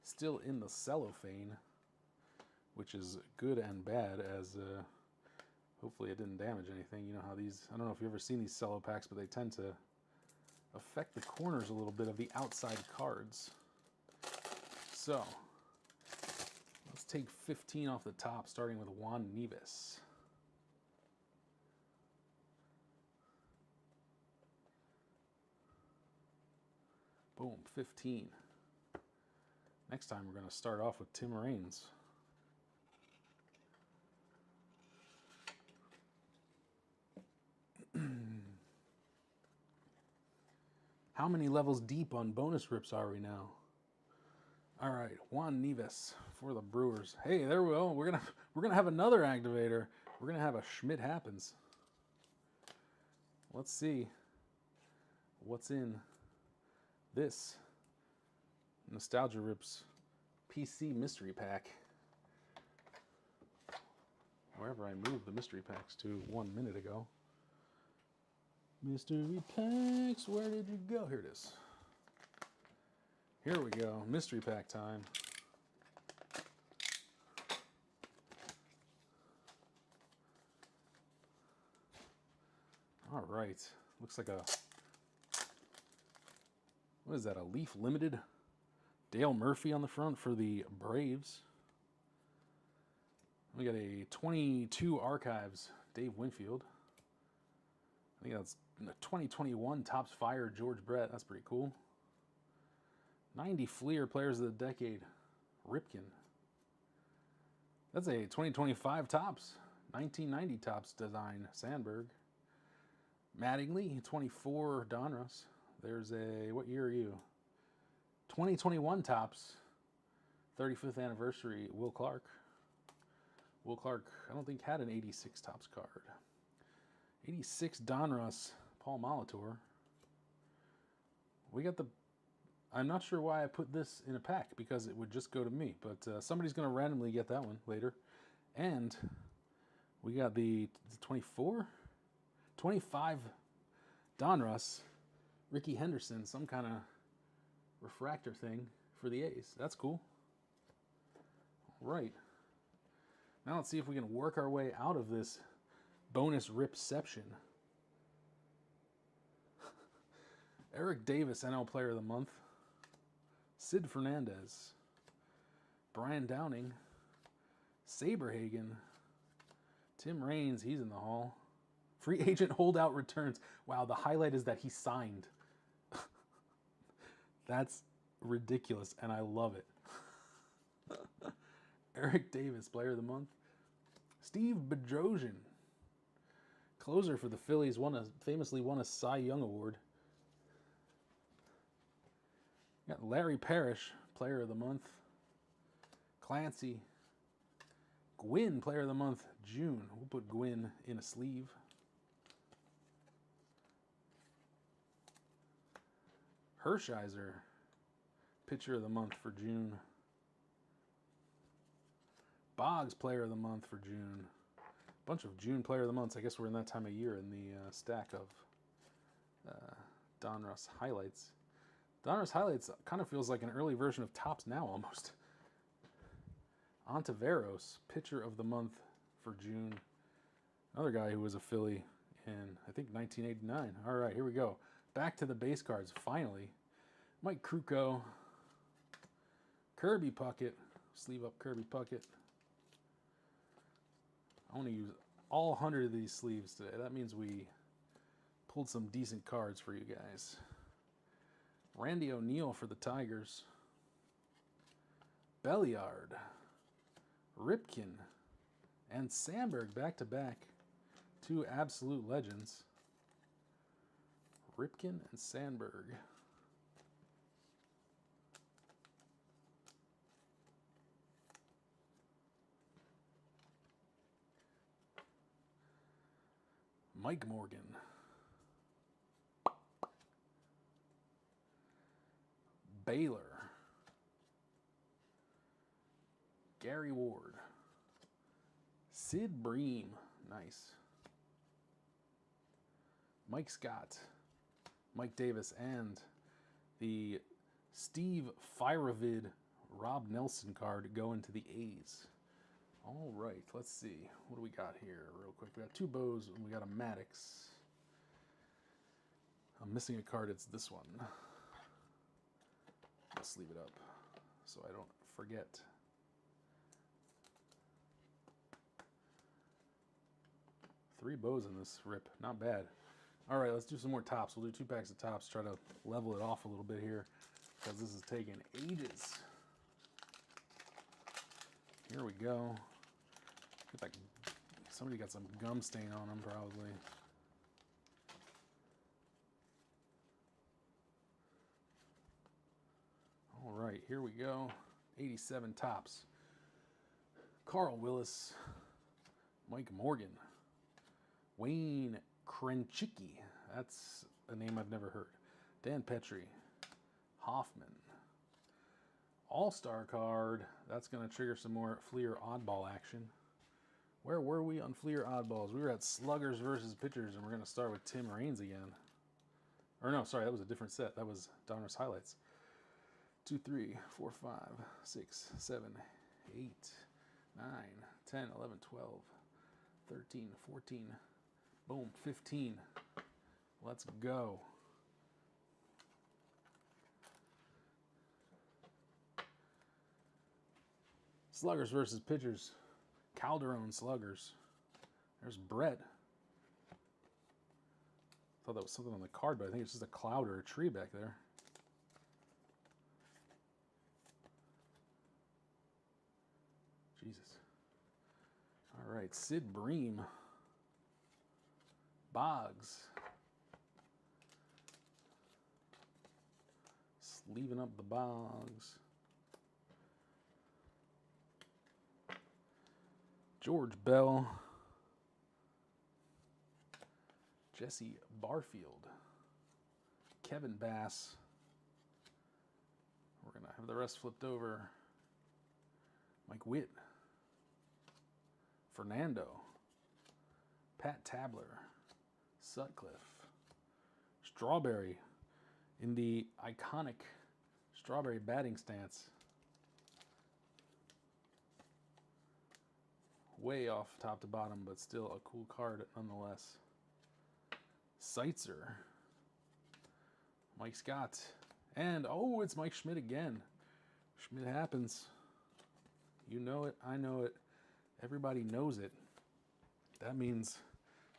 Still in the cellophane, which is good and bad, as hopefully it didn't damage anything. You know how these, I don't know if you've ever seen these cello packs, but they tend to affect the corners a little bit of the outside cards. So, let's take 15 off the top, starting with Juan Nieves. Boom, 15. Next time we're going to start off with Tim Raines. How many levels deep on bonus rips are we now? All right, Juan Nieves for the Brewers. Hey, there we go. We're gonna have another activator. We're gonna have a Schmidt Happens. Let's see what's in this Nostalgia Rips PC mystery pack. Wherever I moved the mystery packs to 1 minute ago. Mystery packs, where did you go? Here it is. Here we go, mystery pack time. All right, looks like a, what is that, a Leaf Limited? Dale Murphy on the front for the Braves. We got a 22 Archives, Dave Winfield. I think that's 2021 Topps Fire, George Brett. That's pretty cool. 90 Fleer Players of the Decade, Ripken. That's a 2025 Topps, 1990 Topps design, Sandberg. Mattingly, 24 Donruss. There's a, what year are you? 2021 Topps, 35th anniversary, Will Clark. Will Clark, I don't think had an 86 Topps card. 86 Donruss, Paul Molitor. We got the, I'm not sure why I put this in a pack because it would just go to me, but somebody's going to randomly get that one later. And we got the 24, 25 Donruss, Ricky Henderson, some kind of refractor thing for the A's. That's cool. All right. Now let's see if we can work our way out of this bonus ripception. Eric Davis, NL Player of the Month. Sid Fernandez. Brian Downing. Saberhagen. Tim Raines, he's in the hall. Free agent holdout returns. Wow, the highlight is that he signed. That's ridiculous, and I love it. Eric Davis, Player of the Month. Steve Bedrosian, closer for the Phillies, famously won a Cy Young Award. Got Larry Parrish, Player of the Month. Clancy. Gwynn, Player of the Month, June. We'll put Gwynn in a sleeve. Hershiser, Pitcher of the Month for June. Boggs, Player of the Month for June. Bunch of June Player of the Months. I guess we're in that time of year in the stack of Donruss highlights. Donruss highlights kind of feels like an early version of Topps Now almost. Ontiveros, Pitcher of the Month for June. Another guy who was a Philly in, I think, 1989. All right, here we go. Back to the base cards, finally. Mike Krukow. Kirby Puckett. Sleeve up Kirby Puckett. I want to use all 100 of these sleeves today. That means we pulled some decent cards for you guys. Randy O'Neal for the Tigers. Belliard. Ripken. And Sandberg back-to-back. Two absolute legends. Ripken and Sandberg. Mike Morgan. Baylor. Gary Ward. Sid Bream. Nice. Mike Scott. Mike Davis, and the Steve Fyravid Rob Nelson card going to the A's. All right, let's see. What do we got here real quick? We got two Bows and we got a Maddox. I'm missing a card. It's this one. Let's leave it up so I don't forget. Three Bows in this rip. Not bad. All right, let's do some more Topps. We'll do 2 packs of Topps, try to level it off a little bit here because this is taking ages. Here we go. Get that, somebody got some gum stain on them probably. here we go. 87 tops. Carl Willis, Mike Morgan, Wayne Krenchicki. That's a name I've never heard. Dan Petrie, Hoffman. All-Star card. That's going to trigger some more Fleer oddball action. Where were we on Fleer oddballs? We were at Sluggers versus Pitchers, and we're going to start with Tim Raines again. Or no, sorry, that was a different set. That was Donruss highlights. 2, 3, 4, 5, 6, 7, 8, 9, 10, 11, 12, 13, 14, boom, 15. Let's go. Sluggers versus Pitchers. Calderon Sluggers. There's Brett. Thought that was something on the card, but I think it's just a cloud or a tree back there. Jesus. All right, Sid Bream. Boggs. Sleeving up the Boggs. George Bell. Jesse Barfield. Kevin Bass. We're going to have the rest flipped over. Mike Witt. Fernando. Pat Tabler. Sutcliffe. Strawberry in the iconic strawberry batting stance. Way off top to bottom, but still a cool card nonetheless. Seitzer. Mike Scott. And, oh, it's Mike Schmidt again. Schmidt happens. You know it. I know it. Everybody knows it. That means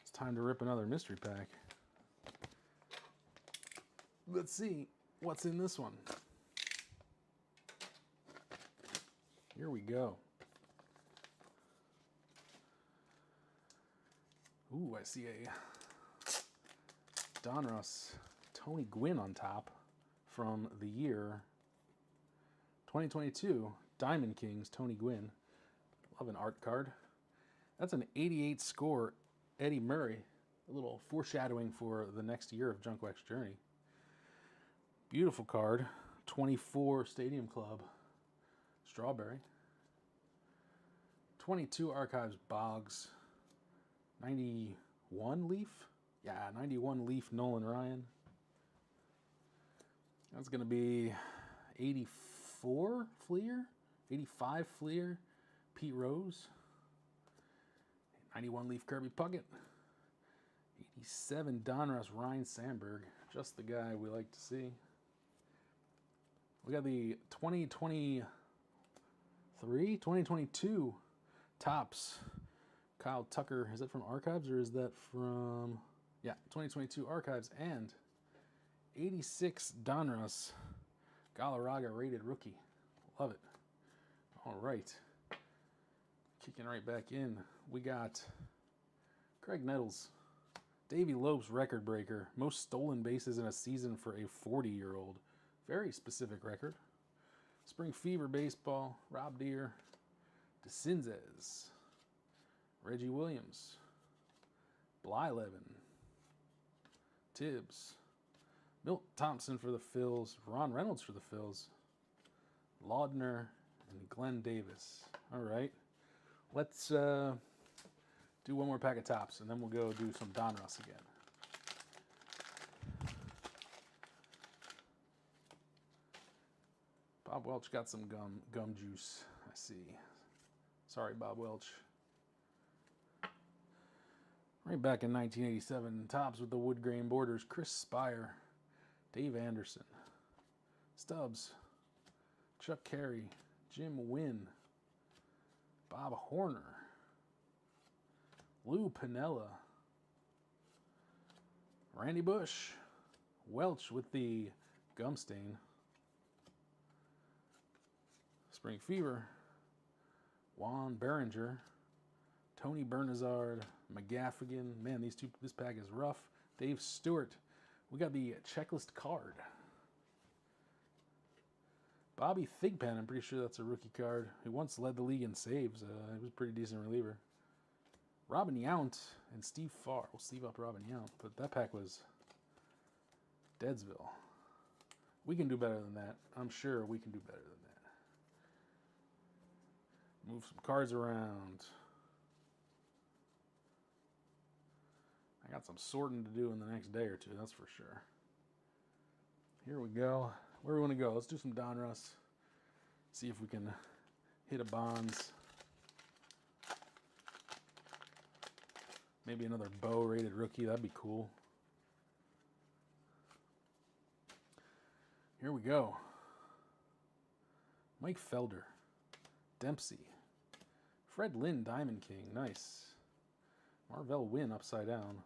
it's time to rip another mystery pack. Let's see what's in this one. Here we go. Ooh, I see a Donruss Tony Gwynn on top from the year 2022. Diamond Kings, Tony Gwynn. Love an art card. That's an 88 score Eddie Murray. A little foreshadowing for the next year of Junk Wax Journey. Beautiful card. 24 Stadium Club. Strawberry. 22 Archives Boggs. 91 Leaf? Yeah, 91 Leaf Nolan Ryan. That's going to be 84 Fleer. 85 Fleer. Pete Rose. 91 Leaf Kirby Puckett. 87 Donruss Ryan Sandberg. Just the guy we like to see. We got the 2022 Topps. Kyle Tucker. Is that from Archives or is that from... Yeah, 2022 Archives and 86 Donruss Galarraga rated rookie. Love it. All right. Kicking right back in. We got Craig Nettles. Davey Lopes record breaker. Most stolen bases in a season for a 40-year-old. Very specific record. Spring Fever Baseball. Rob Deere. DeCinzes. Reggie Williams. Blyleven. Tibbs. Milt Thompson for the Phils. Ron Reynolds for the Phils. Laudner and Glenn Davis. All right. Let's do one more pack of Topps, and then we'll go do some Donruss again. Bob Welch got some gum juice, I see. Sorry, Bob Welch. Right back in 1987, Topps with the wood grain borders. Chris Spire, Dave Anderson, Stubbs, Chuck Carey, Jim Wynn, Bob Horner, Lou Piniella, Randy Bush, Welch with the gum stain, Spring Fever, Juan Behringer, Tony Bernazard, McGaffigan. Man, this pack is rough. Dave Stewart. We got the checklist card. Bobby Thigpen, I'm pretty sure that's a rookie card. He once led the league in saves. He was a pretty decent reliever. Robin Yount and Steve Farr. We'll Steve up Robin Yount, but that pack was Deadsville. We can do better than that. I'm sure we can do better than that. Move some cards around. I got some sorting to do in the next day or two, that's for sure. Here we go. Where do we want to go? Let's do some Donruss. See if we can hit a Bonds. Maybe another Bo rated rookie. That'd be cool. Here we go. Mike Felder. Dempsey. Fred Lynn, Diamond King. Nice. Marvell Wynn, upside down.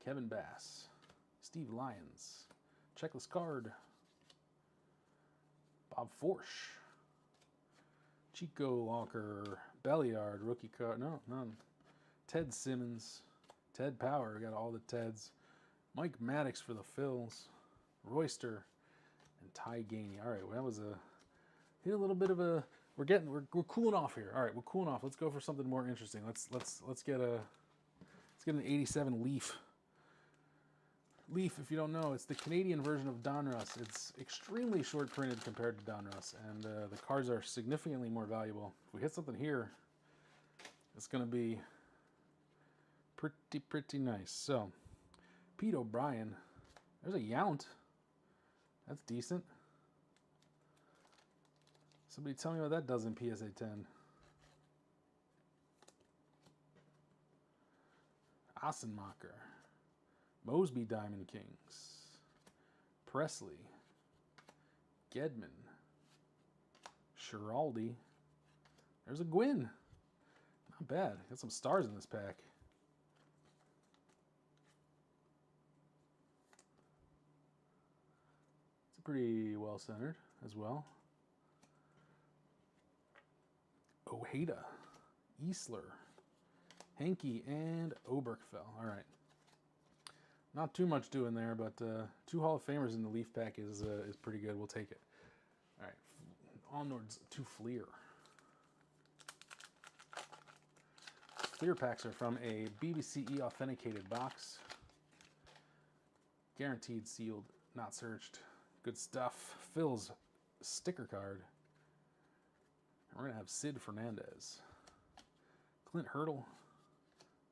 Kevin Bass. Steve Lyons. Checklist card. Bob Forsch. Chico Walker. Belliard, rookie card. No, none. Ted Simmons. Ted Power, got all the Teds. Mike Maddox for the Phils. Royster. And Ty Gainey. All right, well, that was hit a little bit of a. We're cooling off here. All right, we're cooling off. Let's go for something more interesting. Let's get an 87 Leaf. Leaf, if you don't know, it's the Canadian version of Donruss. It's extremely short printed compared to Donruss, and the cards are significantly more valuable. If we hit something here, it's going to be pretty nice. So, Pete O'Brien. There's a Yount. That's decent. Somebody tell me what that does in PSA 10. Assenmacher. Mosby Diamond Kings. Presley. Gedman. Schiraldi. There's a Gwynn. Not bad. Got some stars in this pack. It's pretty well centered as well. Ojeda. Easler. Henke, and Oberkfell. All right. Not too much doing there, but 2 Hall of Famers in the Leaf pack is pretty good. We'll take it. All right. Onwards to Fleer. Fleer packs are from a BBCE authenticated box. Guaranteed, sealed, not searched. Good stuff. Phil's sticker card. And we're going to have Sid Fernandez. Clint Hurdle.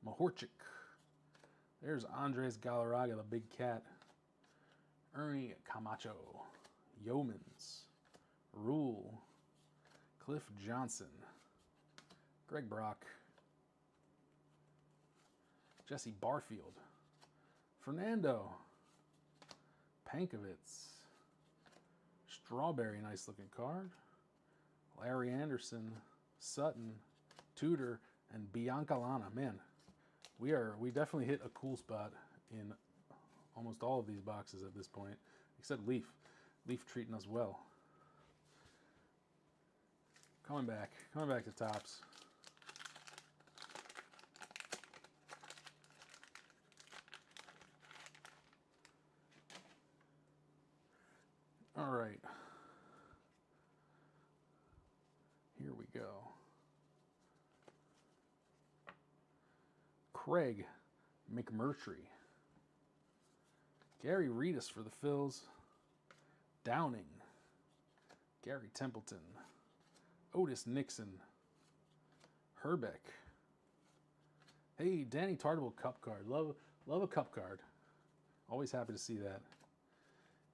Mahorchik. There's Andres Galarraga, the big cat. Ernie Camacho. Yeomans. Rule. Cliff Johnson. Greg Brock. Jesse Barfield. Fernando. Pankovitz. Strawberry, nice looking card. Larry Anderson. Sutton. Tudor. And Bianca Lana. Man, we definitely hit a cool spot in almost all of these boxes at this point, except Leaf. Leaf treating us well. Coming back to Topps. All right. Here we go. Craig McMurtry. Gary Reedus for the Phils. Downing. Gary Templeton. Otis Nixon. Herbeck. Hey, Danny Tartable cup card. Love a cup card. Always happy to see that.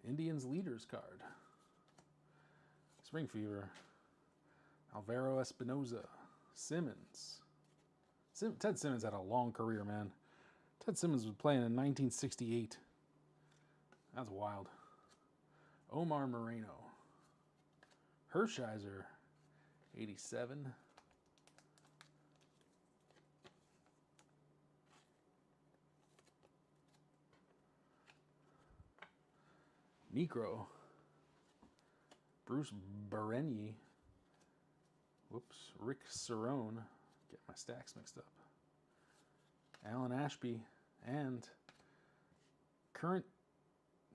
Indians leaders card. Spring Fever. Alvaro Espinoza. Simmons. Ted Simmons had a long career, man. Ted Simmons was playing in 1968. That's wild. Omar Moreno. Hershiser, 87. Necro. Bruce Berenier. Whoops. Rick Cerrone. Get my stacks mixed up. Alan Ashby. And current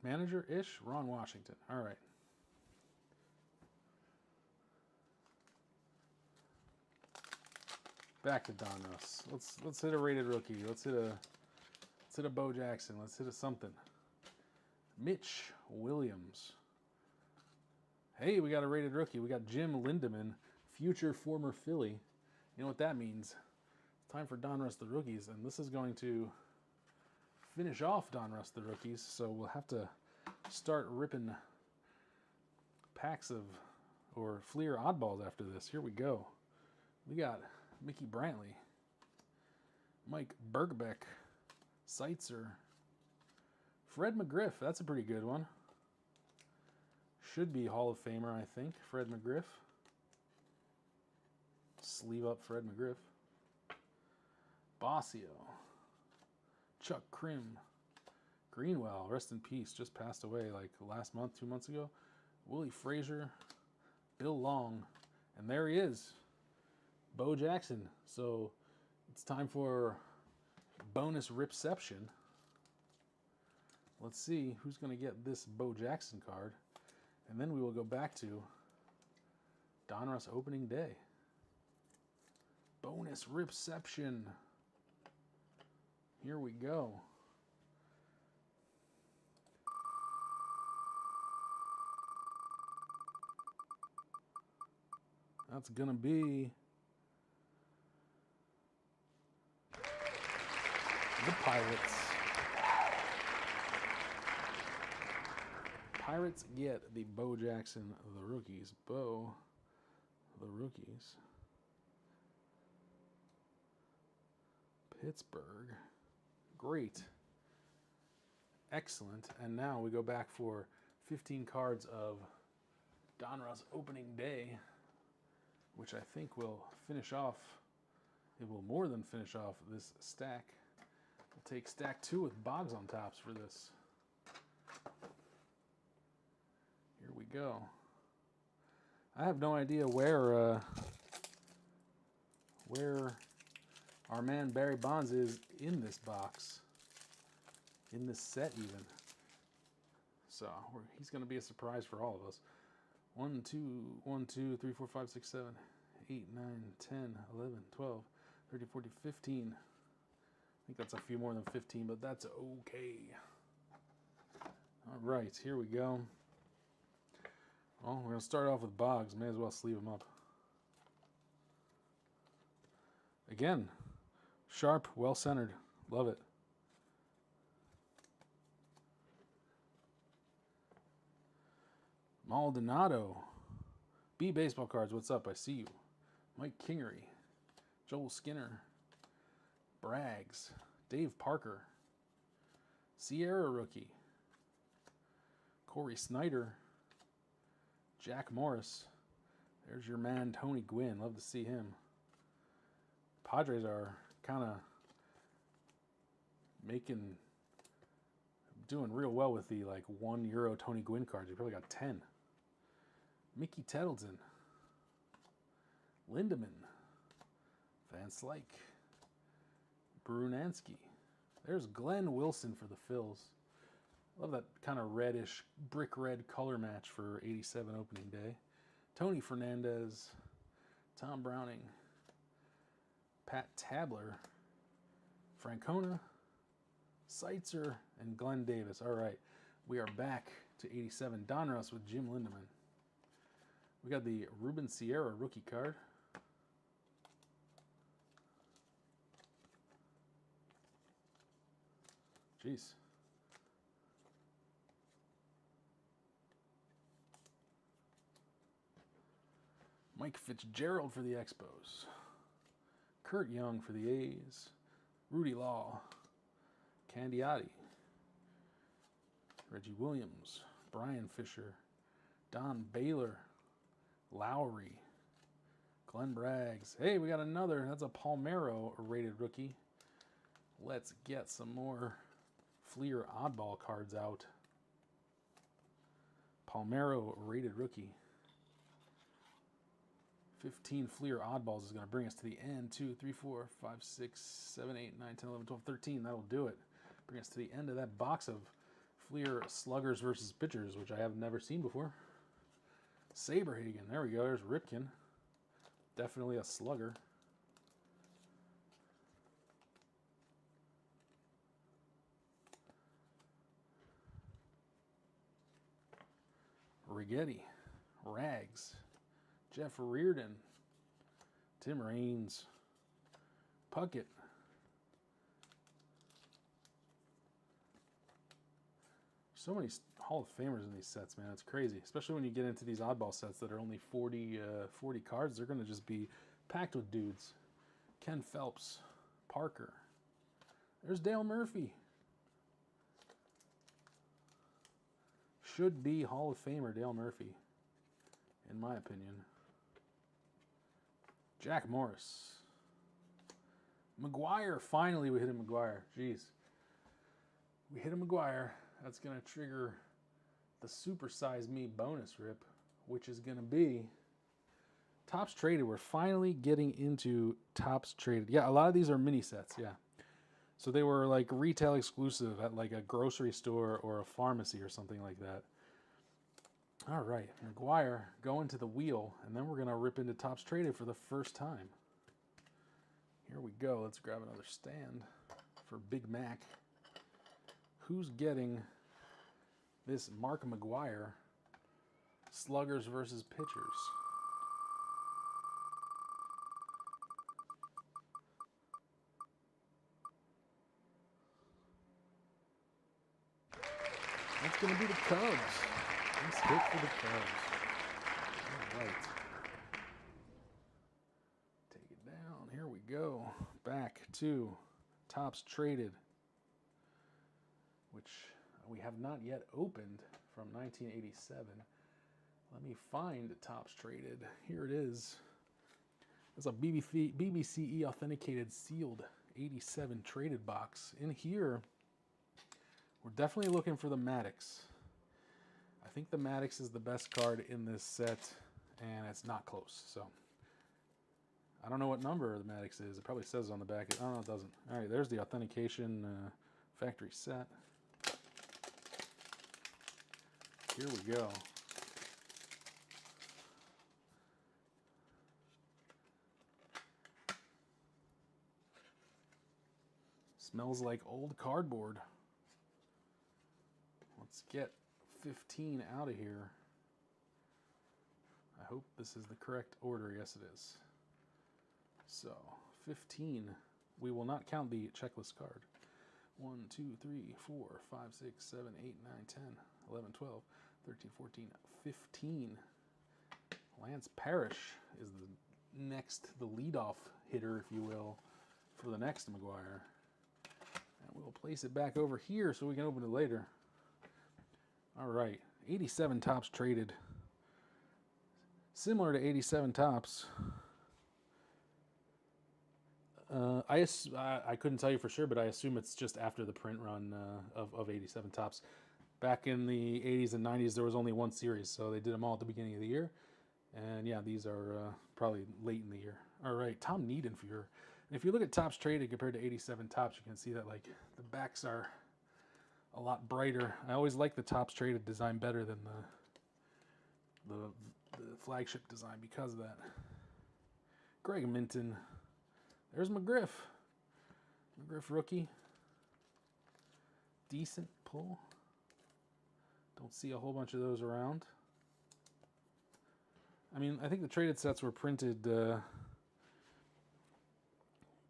manager-ish, Ron Washington. All right. Back to Donruss. Let's hit a rated rookie. Let's hit a Bo Jackson. Let's hit a something. Mitch Williams. Hey, we got a rated rookie. We got Jim Lindemann, future former Philly. You know what that means? It's time for Donruss the rookies, and this is going to finish off Donruss the rookies. So we'll have to start ripping packs of or Fleer oddballs after this. Here we go. We got Mickey Brantley, Mike Bergbeck, Seitzer, Fred McGriff. That's a pretty good one. Should be Hall of Famer, I think. Fred McGriff. Sleeve up Fred McGriff. Bossio. Chuck Krim. Greenwell, rest in peace, just passed away like last month, 2 months ago. Willie Frazier. Bill Long. And there he is. Bo Jackson. So it's time for bonus ripception. Let's see who's going to get this Bo Jackson card. And then we will go back to Donruss opening day. Bonus ripception. Here we go. That's going to be the Pirates. Pirates get the Bo Jackson, the rookies. Bo, the rookies. Pittsburgh. Great. Excellent. And now we go back for 15 cards of Donruss opening day, which I think will finish off. It will more than finish off this stack. We'll take stack 2 with Boggs on tops for this. Here we go. I have no idea where our man Barry Bonds is in this box, in this set even. So he's going to be a surprise for all of us. 1, 2, 3, 4, 5, 6, 7, 8, 9, 10, 11, 12, 13, 14, 15. I think that's a few more than 15, but that's okay. All right, here we go. Well, we're going to start off with Boggs. May as well sleeve him up. Again, sharp, well-centered. Love it. Maldonado. B baseball cards, what's up? I see you. Mike Kingery. Joel Skinner. Braggs. Dave Parker. Sierra rookie. Corey Snyder. Jack Morris. There's your man Tony Gwynn. Love to see him. Padres are kind of doing real well with the like €1 Tony Gwynn cards. You probably got 10. Mickey Tettleton. Lindemann. Van Slyke. Brunansky. There's Glenn Wilson for the Phils. Love that kind of reddish, brick red color match for 87 opening day. Tony Fernandez. Tom Browning. Pat Tabler. Francona. Seitzer. And Glenn Davis. All right. We are back to 87. Donruss with Jim Lindemann. We got the Ruben Sierra rookie card. Jeez. Mike Fitzgerald for the Expos. Kurt Young for the A's. Rudy Law. Candiotti. Reggie Williams. Brian Fisher. Don Baylor. Lowry. Glenn Braggs. Hey, we got another. That's a Palmeiro rated rookie. Let's get some more Fleer oddball cards out. Palmeiro rated rookie. 15 Fleer oddballs is going to bring us to the end. 2, 3, 4, 5, 6, 7, 8, 9, 10, 11, 12, 13. That'll do it. Bring us to the end of that box of Fleer sluggers versus pitchers, which I have never seen before. Saberhagen. There we go. There's Ripken. Definitely a slugger. Rigetti, Rags, Jeff Reardon, Tim Raines, Puckett, so many Hall of Famers in these sets, man. It's crazy, especially when you get into these oddball sets that are only 40 cards. They're going to just be packed with dudes. Ken Phelps, Parker. There's Dale Murphy. Should be Hall of Famer Dale Murphy, in my opinion. Jack Morris. McGuire. Finally, we hit a McGuire. Jeez. We hit a McGuire. That's going to trigger the Super Size Me bonus rip, which is going to be Topps Traded. We're finally getting into Topps Traded. Yeah, a lot of these are mini sets, yeah. So they were like retail exclusive at like a grocery store or a pharmacy or something like that. All right, McGuire going to the wheel, and then we're going to rip into Topps Traded for the first time. Here we go. Let's grab another stand for Big Mac. Who's getting this Mark McGuire sluggers versus pitchers? That's going to be the Cubs. Nice hit for the Cubs. All right. Take it down. Here we go. Back to Topps Traded, which we have not yet opened, from 1987. Let me find Topps Traded. Here it is. It's a BBCE authenticated sealed 87 traded box. In here, we're definitely looking for the Maddox. I think the Maddox is the best card in this set, and it's not close. So I don't know what number the Maddox is. It probably says on the back. Oh, no, it doesn't. All right, there's the authentication factory set. Here we go. Smells like old cardboard. Let's get 15 out of here. I hope this is the correct order. Yes, it is. So, 15. We will not count the checklist card. 1, 2, 3, 4, 5, 6, 7, 8, 9, 10, 11, 12, 13, 14, 15. Lance Parrish is the next, the leadoff hitter, if you will, for the next McGuire. And we'll place it back over here so we can open it later. All right, 87 Topps Traded. Similar to 87 Topps. I couldn't tell you for sure, but I assume it's just after the print run of 87 Topps. Back in the 80s and 90s, there was only one series, so they did them all at the beginning of the year. And yeah, these are probably late in the year. All right, Tom Niedenfuhr. And if you look at Topps Traded compared to 87 Topps, you can see that like the backs are a lot brighter. I always like the Topps Traded design better than the flagship design because of that. Greg Minton. There's McGriff. McGriff rookie. Decent pull. Don't see a whole bunch of those around. I mean, I think the traded sets were printed a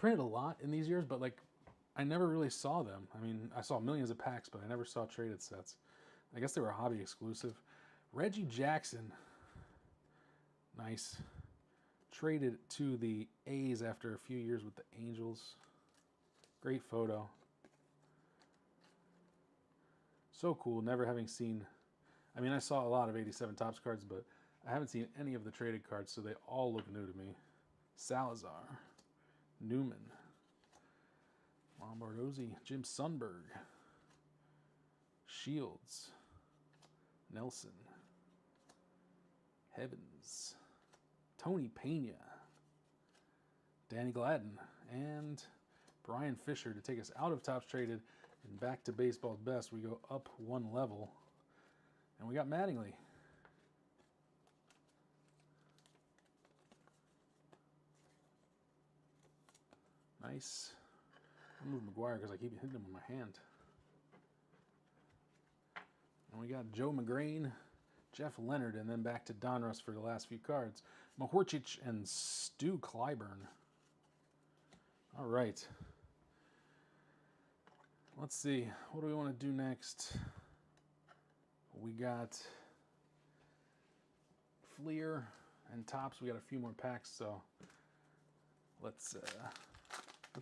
lot in these years, but like I never really saw them. I mean, I saw millions of packs, but I never saw traded sets. I guess they were hobby exclusive. Reggie Jackson. Nice. Traded to the A's after a few years with the Angels. Great photo. So cool, never having seen... I mean, I saw a lot of 87 Topps cards, but I haven't seen any of the traded cards, so they all look new to me. Salazar. Newman. Lombardozzi. Jim Sundberg. Shields. Nelson. Heavens. Tony Pena. Danny Gladden. And Brian Fisher to take us out of Topps Traded and back to baseball's best. We go up one level. And we got Mattingly. Nice. I'll move McGuire because I keep hitting him with my hand. And we got Joe McGrain, Jeff Leonard, and then back to Donruss for the last few cards. Mahorchich and Stu Clyburn. All right. Let's see. What do we want to do next? We got Fleer and Tops. We got a few more packs, so let's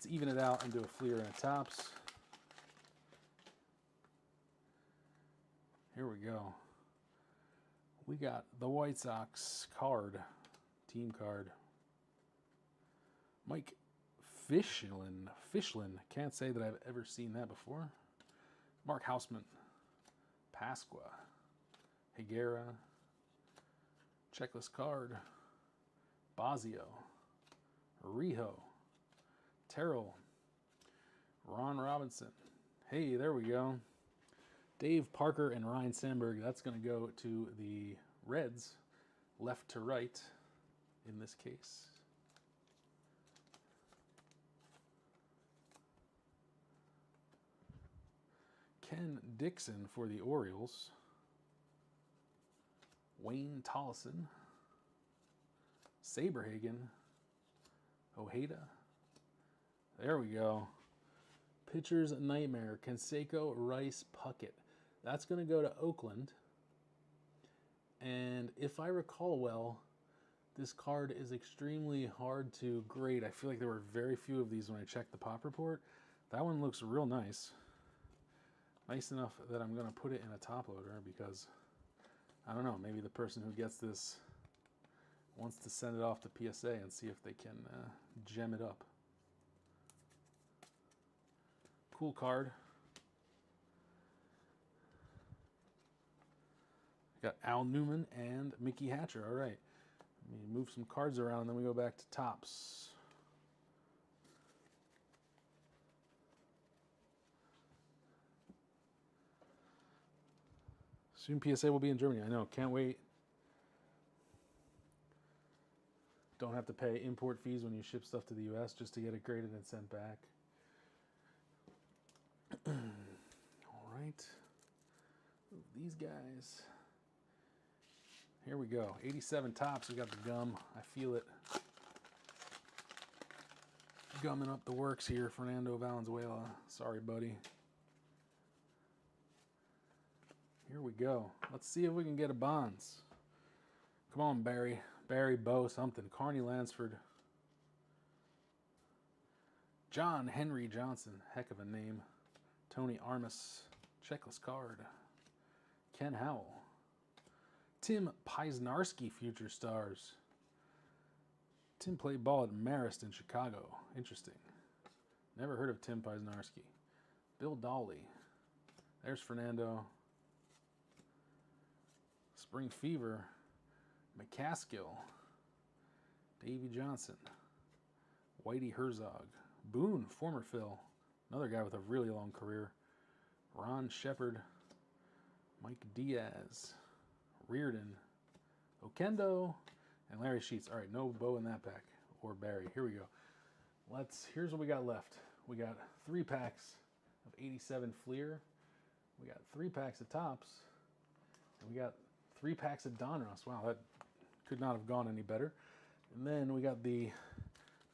even it out and do a Fleer and a Tops. Here we go. We got the White Sox card, team card. Mike Fishlin. Can't say that I've ever seen that before. Mark Houseman. Pasqua. Higuera. Checklist card. Bazio. Rijo. Terrell. Ron Robinson. Hey, there we go. Dave Parker and Ryan Sandberg. That's going to go to the Reds, left to right in this case. Ken Dixon for the Orioles. Wayne Tollison. Saberhagen. Ojeda. There we go. Pitcher's Nightmare. Canseco Rice Puckett. That's going to go to Oakland. And if I recall well, this card is extremely hard to grade. I feel like there were very few of these when I checked the pop report. That one looks real nice. Nice enough that I'm going to put it in a top loader because, I don't know, maybe the person who gets this wants to send it off to PSA and see if they can gem it up. Cool card. Got Al Newman and Mickey Hatcher. All right. Let me move some cards around and then we go back to Tops. Soon PSA will be in Germany. I know. Can't wait. Don't have to pay import fees when you ship stuff to the U.S. just to get it graded and sent back. All right. These guys. Here we go. 87 Tops. We got the gum. I feel it. Gumming up the works here, Fernando Valenzuela. Sorry, buddy. Here we go. Let's see if we can get a Bonds. Come on, Barry. Barry Bow something. Carney Lansford. John Henry Johnson. Heck of a name. Tony Armas. Checklist card. Ken Howell. Tim Pysnarski, Future Stars. Tim played ball at Marist in Chicago. Interesting. Never heard of Tim Pysnarski. Bill Dawley. There's Fernando. Spring Fever. McCaskill. Davey Johnson. Whitey Herzog. Boone, former Phil. Another guy with a really long career. Ron Shepard. Mike Diaz. Reardon. Okendo. And Larry Sheets. All right, no Bo in that pack. Or Barry. Here we go. Here's what we got left. We got 3 packs of 87 Fleer. We got 3 packs of Tops. And we got 3 packs of Donruss. Wow, that could not have gone any better. And then we got the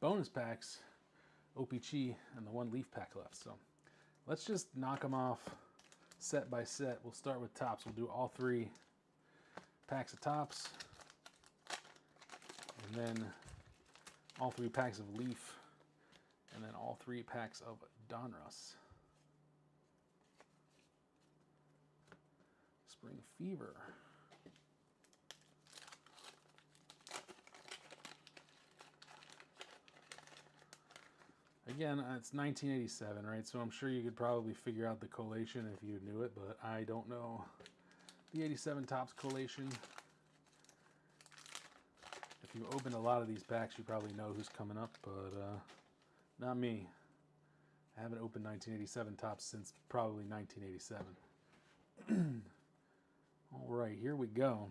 bonus packs, O-Pee-Chee, and the 1 leaf pack left. So let's just knock them off set by set. We'll start with Tops. We'll do all 3 packs of Tops. And then all 3 packs of leaf. And then all 3 packs of Donruss. Spring Fever. Again, it's 1987, right? So I'm sure you could probably figure out the collation if you knew it, but I don't know the 87 Tops collation. If you open a lot of these packs, you probably know who's coming up, but not me. I haven't opened 1987 Tops since probably 1987. All right, here we go.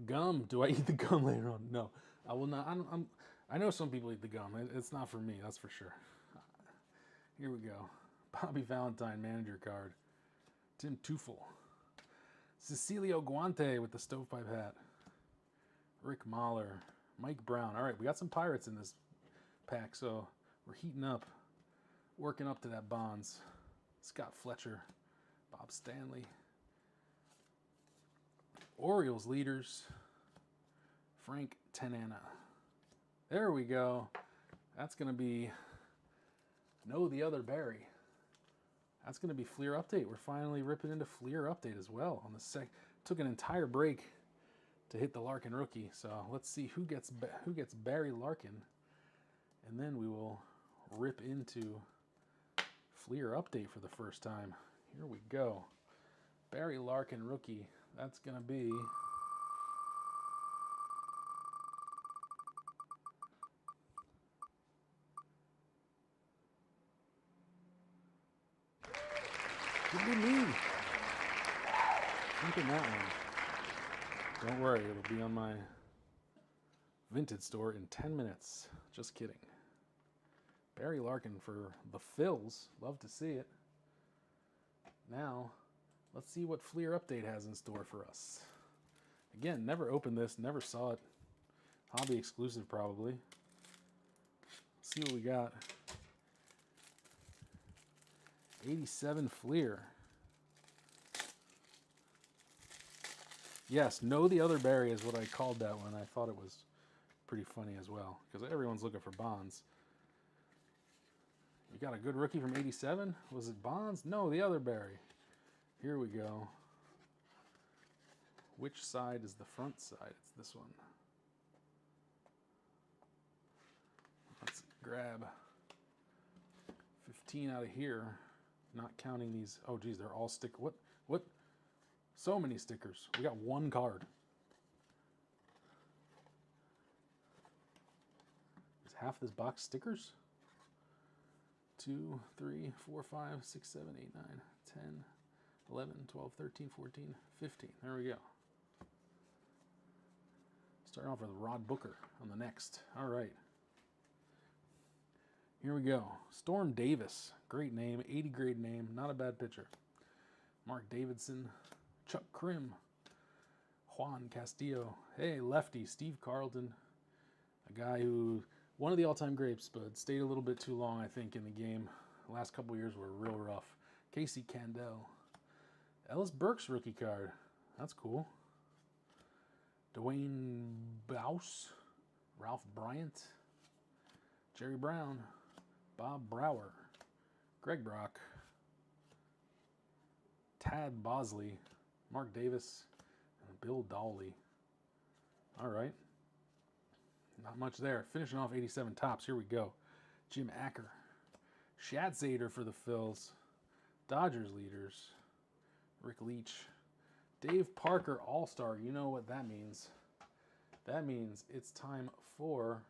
Gum. Do I eat the gum later on? No, I will not. I know some people eat the gum. It's not for me, that's for sure. Here we go. Bobby Valentine manager card. Tim Teufel. Cecilio Guante with the stovepipe hat. Rick Mahler. Mike Brown. All right, we got some Pirates in this pack, so we're heating up. Working up to that Bonds. Scott Fletcher. Bob Stanley. Orioles leaders. Frank Tanana. There we go. That's going to be No the Other Barry. That's going to be Fleer Update. We're finally ripping into Fleer Update as well. On the took an entire break to hit the Larkin rookie. So let's see who gets Barry Larkin, and then we will rip into Fleer Update for the first time. Here we go. Barry Larkin rookie. That's going to be could be me. Keeping that one. Don't worry, it'll be on my Vintage store in 10 minutes. Just kidding. Barry Larkin for the Phils. Love to see it. Now, let's see what Fleer Update has in store for us. Again, never opened this, never saw it. Hobby exclusive, probably. Let's see what we got. 87 Fleer. Yes, Know the Other Barry is what I called that one. I thought it was pretty funny as well, because everyone's looking for Bonds. You got a good rookie from 87? Was it Bonds? No, the other Barry. Here we go. Which side is the front side? It's this one. Let's grab 15 out of here. Not counting these. Oh, geez, they're all stick. What? So many stickers. We got one card. Is half this box stickers? 2, 3, 4, 5, 6, 7, 8, 9, 10, 11, 12, 13, 14, 15. There we go. Starting off with Rod Booker on the next. All right. Here we go. Storm Davis. Great name. 80 grade name. Not a bad pitcher. Mark Davidson. Chuck Krim. Juan Castillo. Hey, lefty. Steve Carlton. A guy who, one of the all-time greats, but stayed a little bit too long, I think, in the game. The last couple of years were real rough. Casey Candel. Ellis Burks rookie card. That's cool. Dwayne Bouse. Ralph Bryant. Jerry Brown. Bob Brower. Greg Brock. Tad Bosley. Mark Davis. And Bill Dawley. All right. Not much there. Finishing off 87 tops. Here we go. Jim Acker. Schatzeder for the Phils. Dodgers leaders. Rick Leach. Dave Parker All-Star. You know what that means. That means it's time for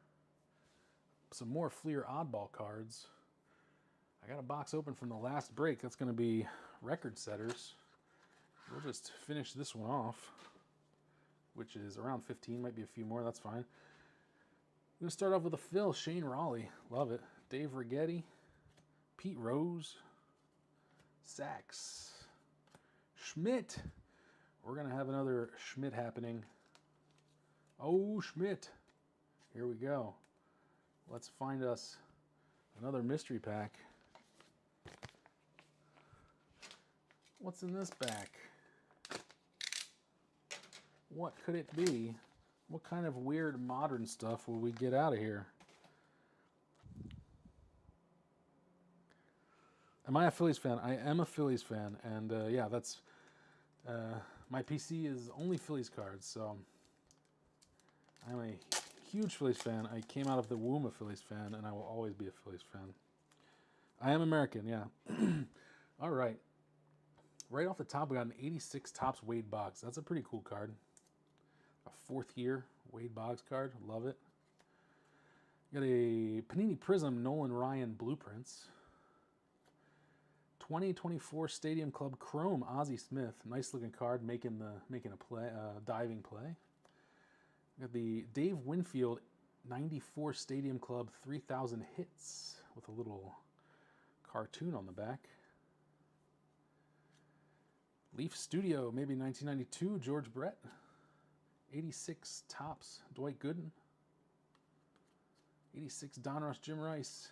some more Fleer Oddball cards. I got a box open from the last break. That's going to be record setters. We'll just finish this one off, which is around 15. Might be a few more. That's fine. I'm going to start off with a Phil. Shane Raleigh. Love it. Dave Righetti. Pete Rose. Sachs. Schmidt. We're going to have another Schmidt happening. Oh, Schmidt. Here we go. Let's find us another mystery pack. What's in this pack? What could it be? What kind of weird modern stuff will we get out of here? Am I a Phillies fan? I am a Phillies fan, and yeah, that's my PC is only Phillies cards, so I'm a huge Phillies fan. I came out of the womb a Phillies fan, and I will always be a Phillies fan. I am American, yeah. All right. Right off the top, we got an 86 Topps Wade Boggs. That's a pretty cool card. A fourth year Wade Boggs card. Love it. Got a Panini Prism Nolan Ryan Blueprints. 2024 Stadium Club Chrome Ozzie Smith. Nice looking card, making a play, diving play. Got the Dave Winfield 94 Stadium Club 3000 hits with a little cartoon on the back. Leaf Studio, maybe 1992, George Brett. 86 Topps, Dwight Gooden. 86 Donruss, Jim Rice.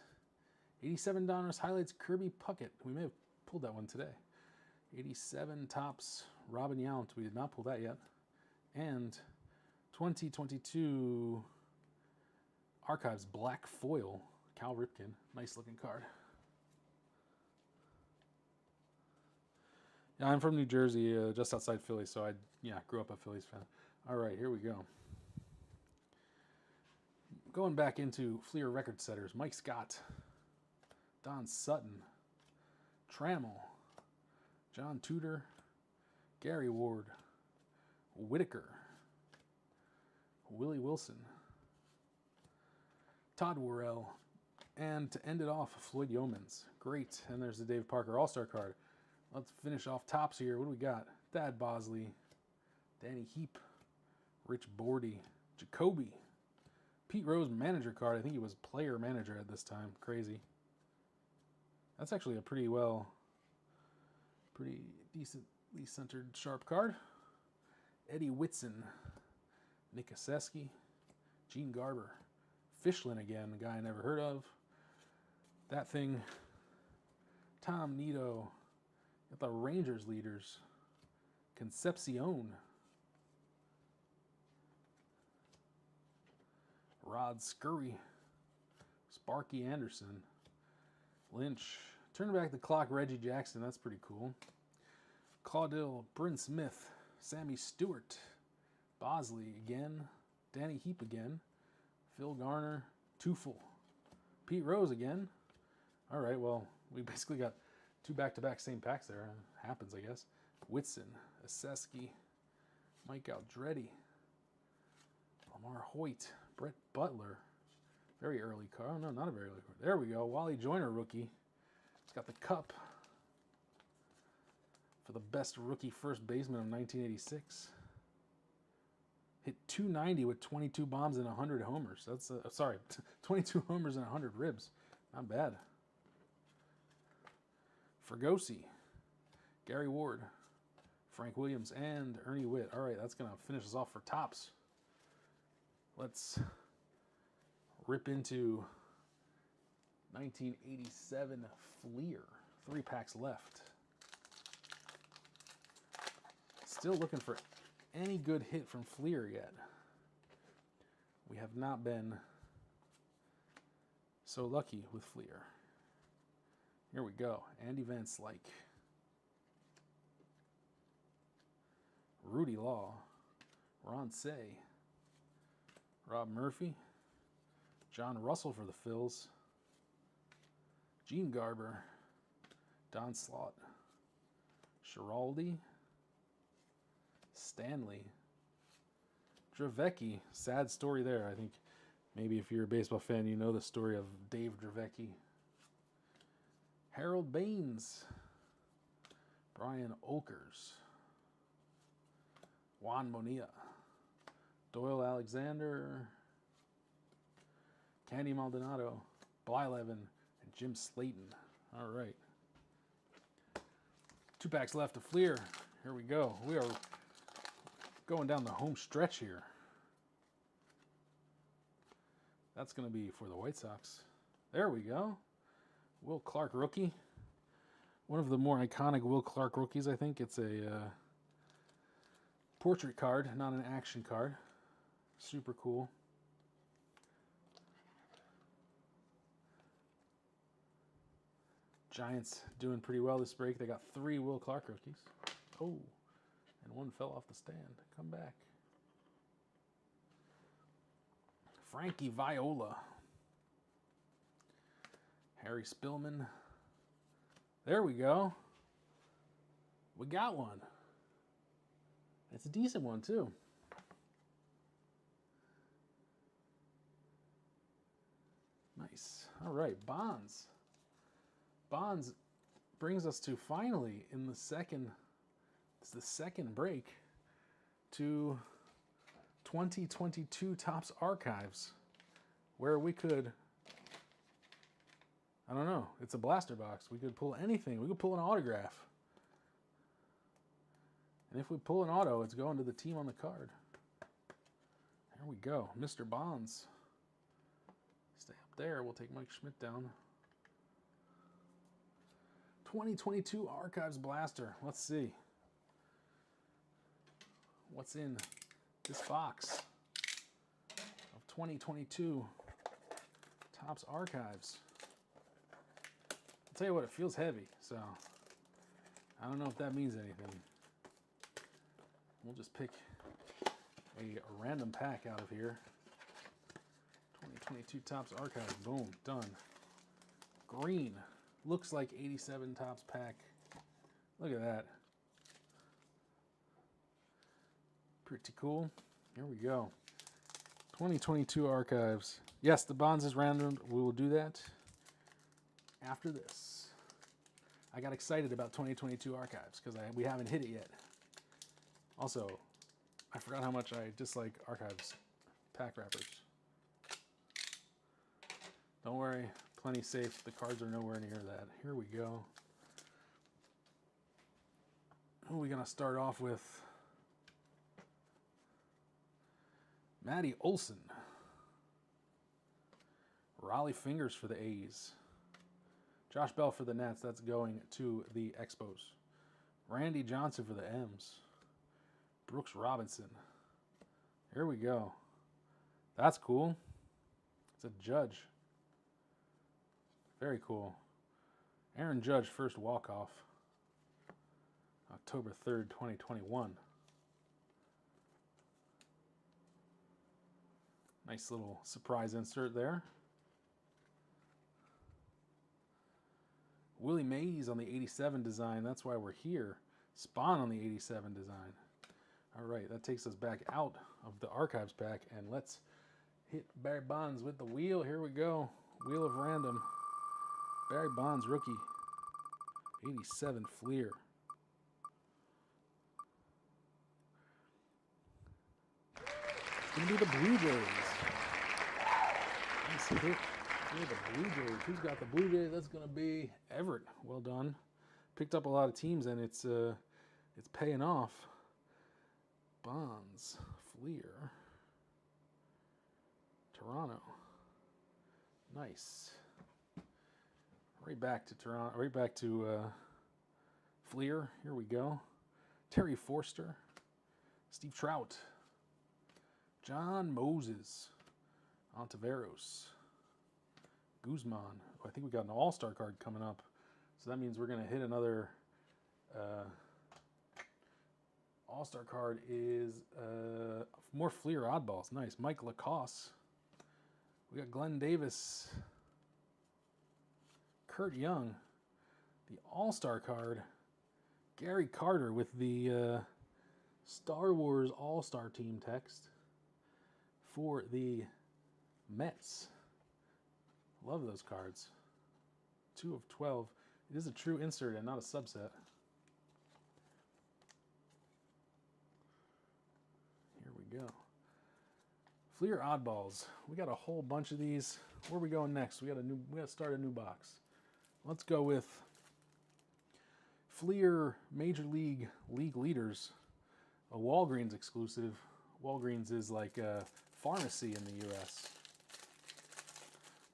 87 Donruss Highlights, Kirby Puckett. We may have pulled that one today. 87 Topps, Robin Yount. We did not pull that yet. And 2022 Archives Black Foil, Cal Ripken. Nice looking card. Yeah, I'm from New Jersey, just outside Philly, so I grew up a Phillies fan. All right, here we go. Going back into Fleer record setters, Mike Scott, Don Sutton, Trammell, John Tudor, Gary Ward, Whitaker, Willie Wilson, Todd Worrell, and to end it off, Floyd Yeomans. Great, and there's the Dave Parker All-Star card. Let's finish off Topps here. What do we got? Thad Bosley, Danny Heap, Rich Bordy, Jacoby, Pete Rose manager card. I think he was player manager at this time. Crazy. That's actually a pretty decently centered sharp card. Eddie Whitson, Nick Oseski, Gene Garber, Fishlin again, a guy I never heard of. That thing, Tom Nito, got the Rangers leaders, Concepcion, Rod Scurry, Sparky Anderson, Lynch. Turn back the clock, Reggie Jackson. That's pretty cool. Caudill, Bryn Smith, Sammy Stewart, Bosley again, Danny Heap again, Phil Garner, Teufel, Pete Rose again. All right, well, we basically got two back-to-back same packs there. Happens, I guess. Whitson, Oseski, Mike Aldretti, Lamar Hoyt, Brett Butler. Very early card. Oh, no, not a very early card. There we go. Wally Joyner rookie. It's got the cup for the best rookie first baseman of 1986. Hit 290 with 22 bombs and 100 homers. That's, 22 homers and 100 ribs. Not bad. Fergosi, Gary Ward, Frank Williams, and Ernie Witt. All right, that's going to finish us off for Topps. Let's rip into 1987 Fleer. 3 packs left. Still looking for any good hit from Fleer yet. We have not been so lucky with Fleer. Here we go. Andy Van Slyke, Rudy Law, Ron Say, Rob Murphy, John Russell for the Phils, Gene Garber, Don Slott, Schiraldi, Stanley, Dravecki. Sad story there. I think maybe if you're a baseball fan, you know the story of Dave Dravecki. Harold Baines, Brian Olkers, Juan Bonilla, Doyle Alexander, Candy Maldonado, Blyleven, and Jim Slayton. All right. 2 packs left of Fleer. Here we go. We are going down the home stretch here. That's going to be for the White Sox. There we go. Will Clark rookie. One of the more iconic Will Clark rookies, I think. It's a portrait card, not an action card. Super cool. Giants doing pretty well this break. They got 3 Will Clark rookies. Oh, and one fell off the stand. Come back. Frankie Viola. Harry Spillman. There we go. We got one. It's a decent one, too. Nice. All right, Bonds. Bonds brings us to finally in the second, it's the second break, to 2022 Topps Archives, where we could, I don't know, it's a blaster box. We could pull anything. We could pull an autograph. And if we pull an auto, it's going to the team on the card. There we go. Mr. Bonds. Stay up there. We'll take Mike Schmidt down. 2022 Archives Blaster. Let's see. What's in this box of 2022 Topps Archives? I'll tell you what, it feels heavy, so I don't know if that means anything. We'll just pick a random pack out of here. 2022 Topps Archives. Boom, done. Green. Looks like 87 Topps pack. Look at that. Pretty cool. Here we go. 2022 Archives. Yes, the Bonds is random. We will do that after this. I got excited about 2022 Archives because we haven't hit it yet. Also, I forgot how much I dislike Archives pack wrappers. Don't worry, plenty safe. The cards are nowhere near that. Here we go. Who are we going to start off with? Matty Olson. Raleigh Fingers for the A's. Josh Bell for the Nets. That's going to the Expos. Randy Johnson for the M's. Brooks Robinson. Here we go. That's cool. It's a Judge. Very cool. Aaron Judge, first walk-off. October 3rd, 2021. Nice little surprise insert there. Willie Mays on the 87 design. That's why we're here. Spawn on the 87 design. All right, that takes us back out of the Archives pack, and let's hit Barry Bonds with the wheel. Here we go. Wheel of Random. Barry Bonds, rookie. 87 Fleer. It's going to be the Blue Jays. Nice pick for the Blue Jays. Who's got the Blue Jays? That's going to be Everett. Well done. Picked up a lot of teams, and it's paying off. Bonds, Fleer, Toronto. Nice. Right back to Toronto. Right back to Fleer. Here we go. Terry Forster, Steve Trout, John Moses, Ontiveros, Guzman. Oh, I think we got an All-Star card coming up, so that means we're going to hit another. All-Star card is more Fleer oddballs. Nice. Mike Lacoste. We got Glenn Davis. Kurt Young. The All-Star card. Gary Carter with the Star Wars All-Star team text for the Mets. Love those cards. 2 of 12. It is a true insert and not a subset. Go. Fleer oddballs. We got a whole bunch of these. Where are we going next? We got to start a new box. Let's go with Fleer Major League Leaders, a Walgreens exclusive. Walgreens is like a pharmacy in the U.S.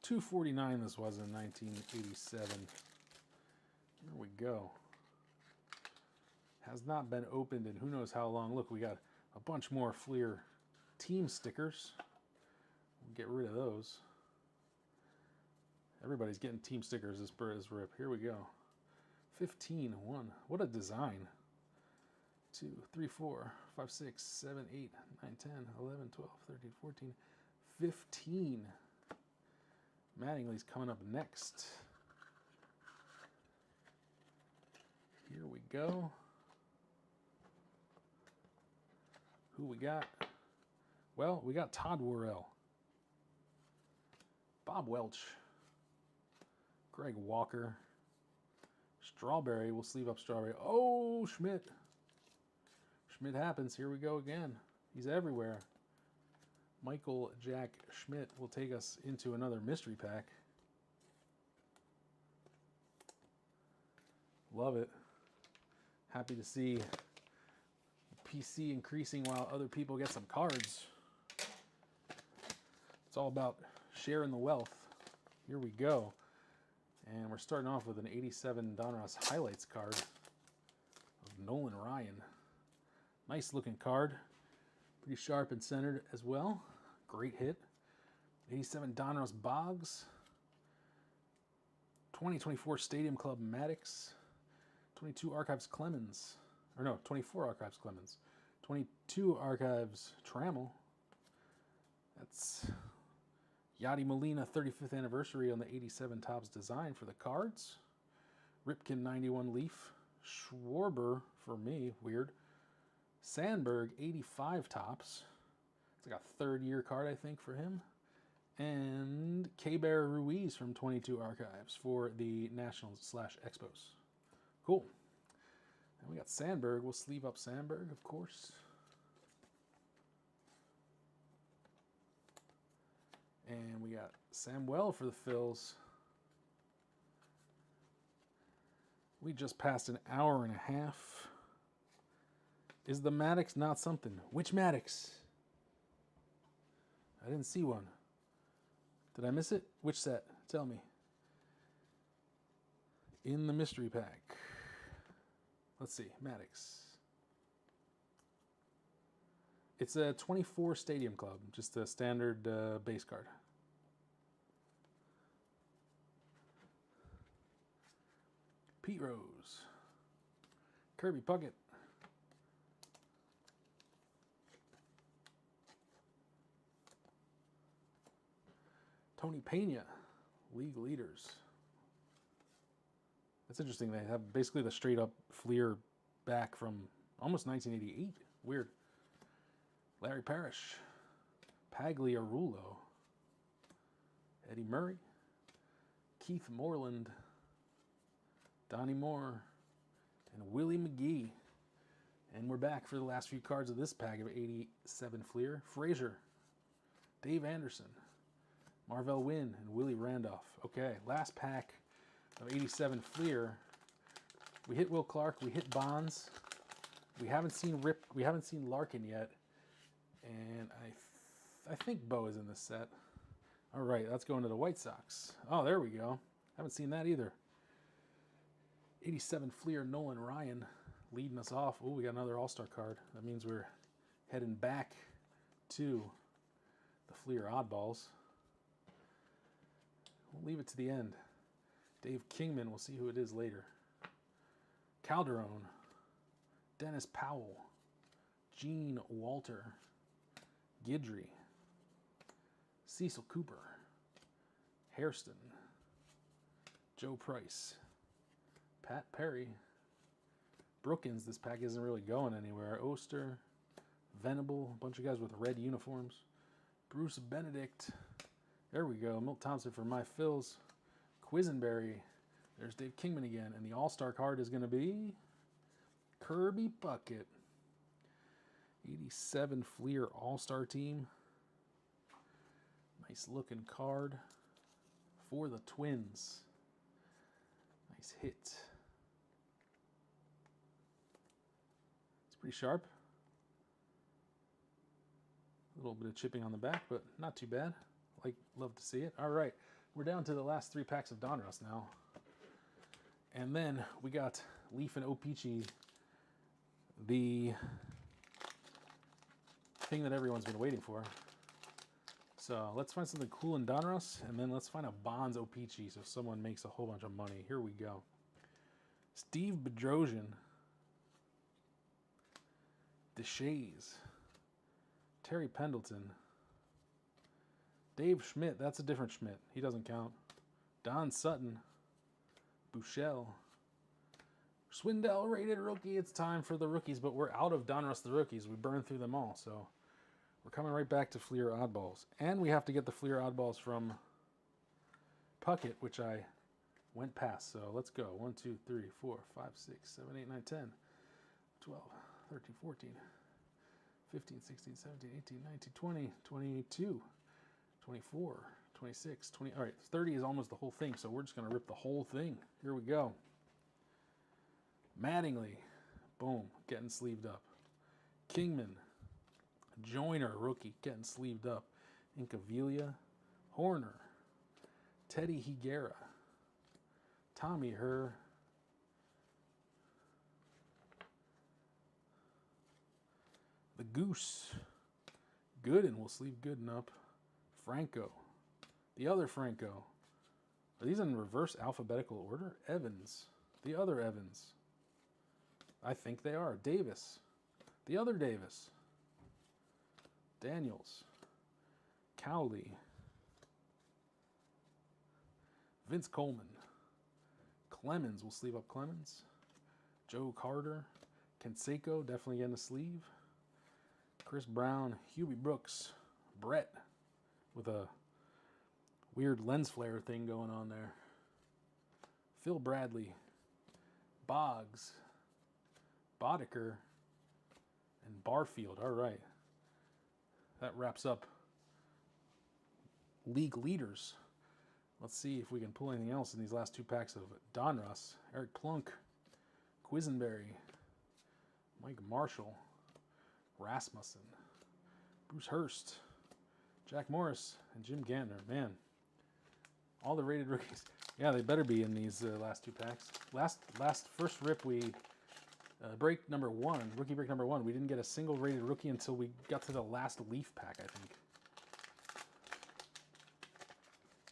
$2.49 this was in 1987. Here we go. Has not been opened in who knows how long. Look, we got a bunch more Fleer team stickers. We'll get rid of those. Everybody's getting team stickers as per his rip. Here we go. 15, 1. What a design. 2, 3, 4, 5, 6, 7, 8, 9, 10, 11, 12, 13, 14, 15. Mattingly's coming up next. Here we go. Who we got? Well, we got Todd Worrell, Bob Welch, Greg Walker, Strawberry. We'll sleeve up Strawberry. Oh, Schmidt. Schmidt happens. Here we go again. He's everywhere. Michael Jack Schmidt will take us into another mystery pack. Love it. Happy to see OPC increasing while other people get some cards. It's all about sharing the wealth. Here we go. And we're starting off with an 87 Donruss highlights card of Nolan Ryan. Nice looking card. Pretty sharp and centered as well. Great hit. 87 Donruss Boggs. 2024 Stadium Club Maddox. 22 Archives Clemens. Or no, 24 Archives Clemens. 22 Archives Trammell. That's Yadi Molina 35th anniversary on the 87 Topps design for the cards. Ripken 91 Leaf. Schwarber for me, weird. Sandberg 85 Topps. It's like a 3rd year card, I think, for him. And K-Bear Ruiz from 22 Archives for the Nationals/Expos. Cool. And we got Sandberg. We'll sleeve up Sandberg, of course. And we got Samuel for the Phils. We just passed an hour and a half. Is the Maddox not something? Which Maddox? I didn't see one. Did I miss it? Which set? Tell me. In the mystery pack. Let's see. Maddox. It's a 24 Stadium Club. Just a standard base card. Pete Rose. Kirby Puckett. Tony Pena, league leaders. That's interesting. They have basically the straight up Fleer back from almost 1988. Weird. Larry Parrish, Pagliarulo, Eddie Murray, Keith Moreland, Donnie Moore, and Willie McGee. And we're back for the last few cards of this pack of 87 Fleer. Frazier, Dave Anderson, Marvell Wynn, and Willie Randolph. Okay, last pack of 87 Fleer. We hit Will Clark, we hit Bonds. We haven't seen Larkin yet. And I think Bo is in this set. All right, let's go into the White Sox. Oh, there we go. Haven't seen that either. 87 Fleer Nolan Ryan leading us off. Oh, we got another All-Star card. That means we're heading back to the Fleer Oddballs. We'll leave it to the end. Dave Kingman, we'll see who it is later. Calderon, Dennis Powell, Gene Walter, Guidry, Cecil Cooper, Hairston, Joe Price, Pat Perry, Brookins. This pack isn't really going anywhere. Oster, Venable, a bunch of guys with red uniforms. Bruce Benedict. There we go. Milt Thompson for my Phils. Quisenberry. There's Dave Kingman again. And the All-Star card is going to be Kirby Puckett. 87 Fleer All-Star team. Nice looking card for the Twins. Nice hit. It's pretty sharp. A little bit of chipping on the back, but not too bad. Love to see it. All right, we're down to the last 3 packs of Donruss now. And then we got Leaf and O-Pee-Chee, the thing that everyone's been waiting for. So let's find something cool in Donruss, and then let's find a Bonds O-Pee-Chee so someone makes a whole bunch of money. Here we go. Steve Bedrosian, Deshays, Terry Pendleton, Dave Schmidt. That's a different Schmidt. He doesn't count. Don Sutton, Bouchel, Swindell rated rookie. It's time for the rookies, but we're out of Donruss the rookies. We burned through them all, so we're coming right back to Fleer Oddballs. And we have to get the Fleer Oddballs from Puckett, which I went past. So let's go. 1, 2, 3, 4, 5, 6, 7, 8, 9, 10, 12, 13, 14, 15, 16, 17, 18, 19, 20, 22, 24, 26, 20. All right, 30 is almost the whole thing, so we're just going to rip the whole thing. Here we go. Mattingly. Boom. Getting sleeved up. Kingman. Joyner, rookie, getting sleeved up. Incaviglia. Horner. Teddy Higuera. Tommy Herr. The Goose. Gooden will sleeve Gooden up. Franco. The other Franco. Are these in reverse alphabetical order? Evans. The other Evans. I think they are. Davis. The other Davis. Daniels. Cowley. Vince Coleman. Clemens will sleeve up Clemens. Joe Carter. Canseco definitely getting a sleeve. Chris Brown. Hubie Brooks. Brett with a weird lens flare thing going on there. Phil Bradley. Boggs. Boddicker. And Barfield. All right. That wraps up league leaders. Let's see if we can pull anything else in these last two packs of Donruss. Eric Plunk, Quisenberry, Mike Marshall, Rasmussen, Bruce Hurst, Jack Morris, and Jim Gantner. Man, all the rated rookies. Yeah, they better be in these last two packs. First rip we break number one, rookie break number one. We didn't get a single rated rookie until we got to the last Leaf pack, I think.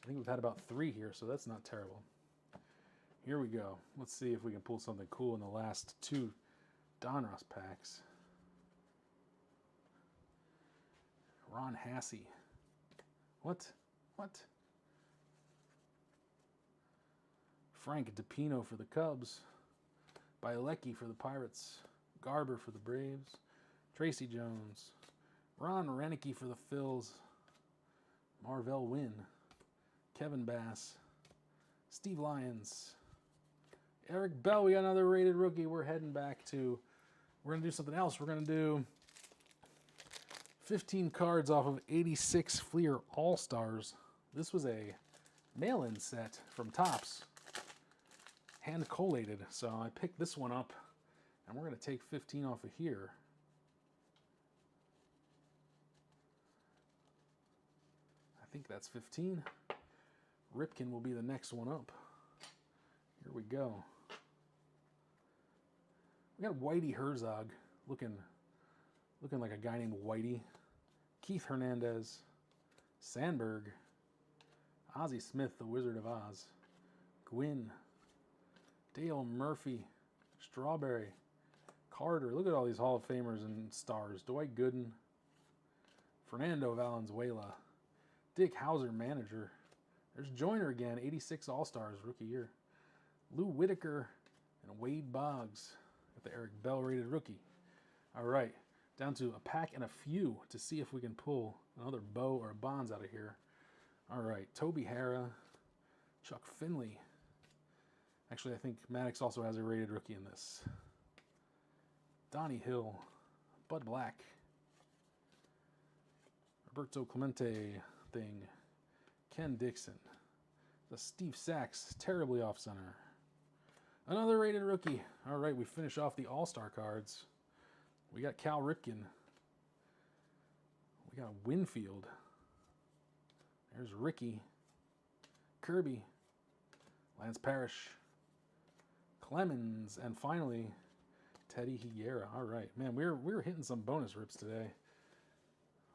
I think we've had about 3 here, so that's not terrible. Here we go. Let's see if we can pull something cool in the last 2 Donruss packs. Ron Hassey. What? Frank DiPino for the Cubs. Bielecki for the Pirates. Garber for the Braves. Tracy Jones. Ron Renicky for the Phils. Marvell Wynn. Kevin Bass. Steve Lyons. Eric Bell, we got another rated rookie. We're heading back to, we're going to do something else. We're going to do 15 cards off of 86 Fleer All-Stars. This was a mail-in set from Topps. Hand collated. So I picked this one up, and we're going to take 15 off of here. I think that's 15. Ripken will be the next one up. Here we go. We got Whitey Herzog looking like a guy named Whitey. Keith Hernandez. Sandberg. Ozzie Smith, the Wizard of Oz. Gwynn. Dale Murphy. Strawberry. Carter. Look at all these Hall of Famers and stars. Dwight Gooden. Fernando Valenzuela. Dick Hauser, manager. There's Joyner again, 86 All-Stars, rookie year. Lou Whitaker and Wade Boggs at the Eric Bell rated rookie. All right, down to a pack and a few to see if we can pull another Bo or a Bonds out of here. All right, Toby Harrah, Chuck Finley. Actually, I think Maddox also has a rated rookie in this. Donnie Hill, Bud Black, Roberto Clemente thing. Ken Dixon. The Steve Sachs, terribly off center. Another rated rookie. All right, we finish off the All-Star cards. We got Cal Ripken. We got Winfield. There's Ricky. Kirby. Lance Parrish. Clemens. And finally, Teddy Higuera. All right, man, we're hitting some bonus rips today.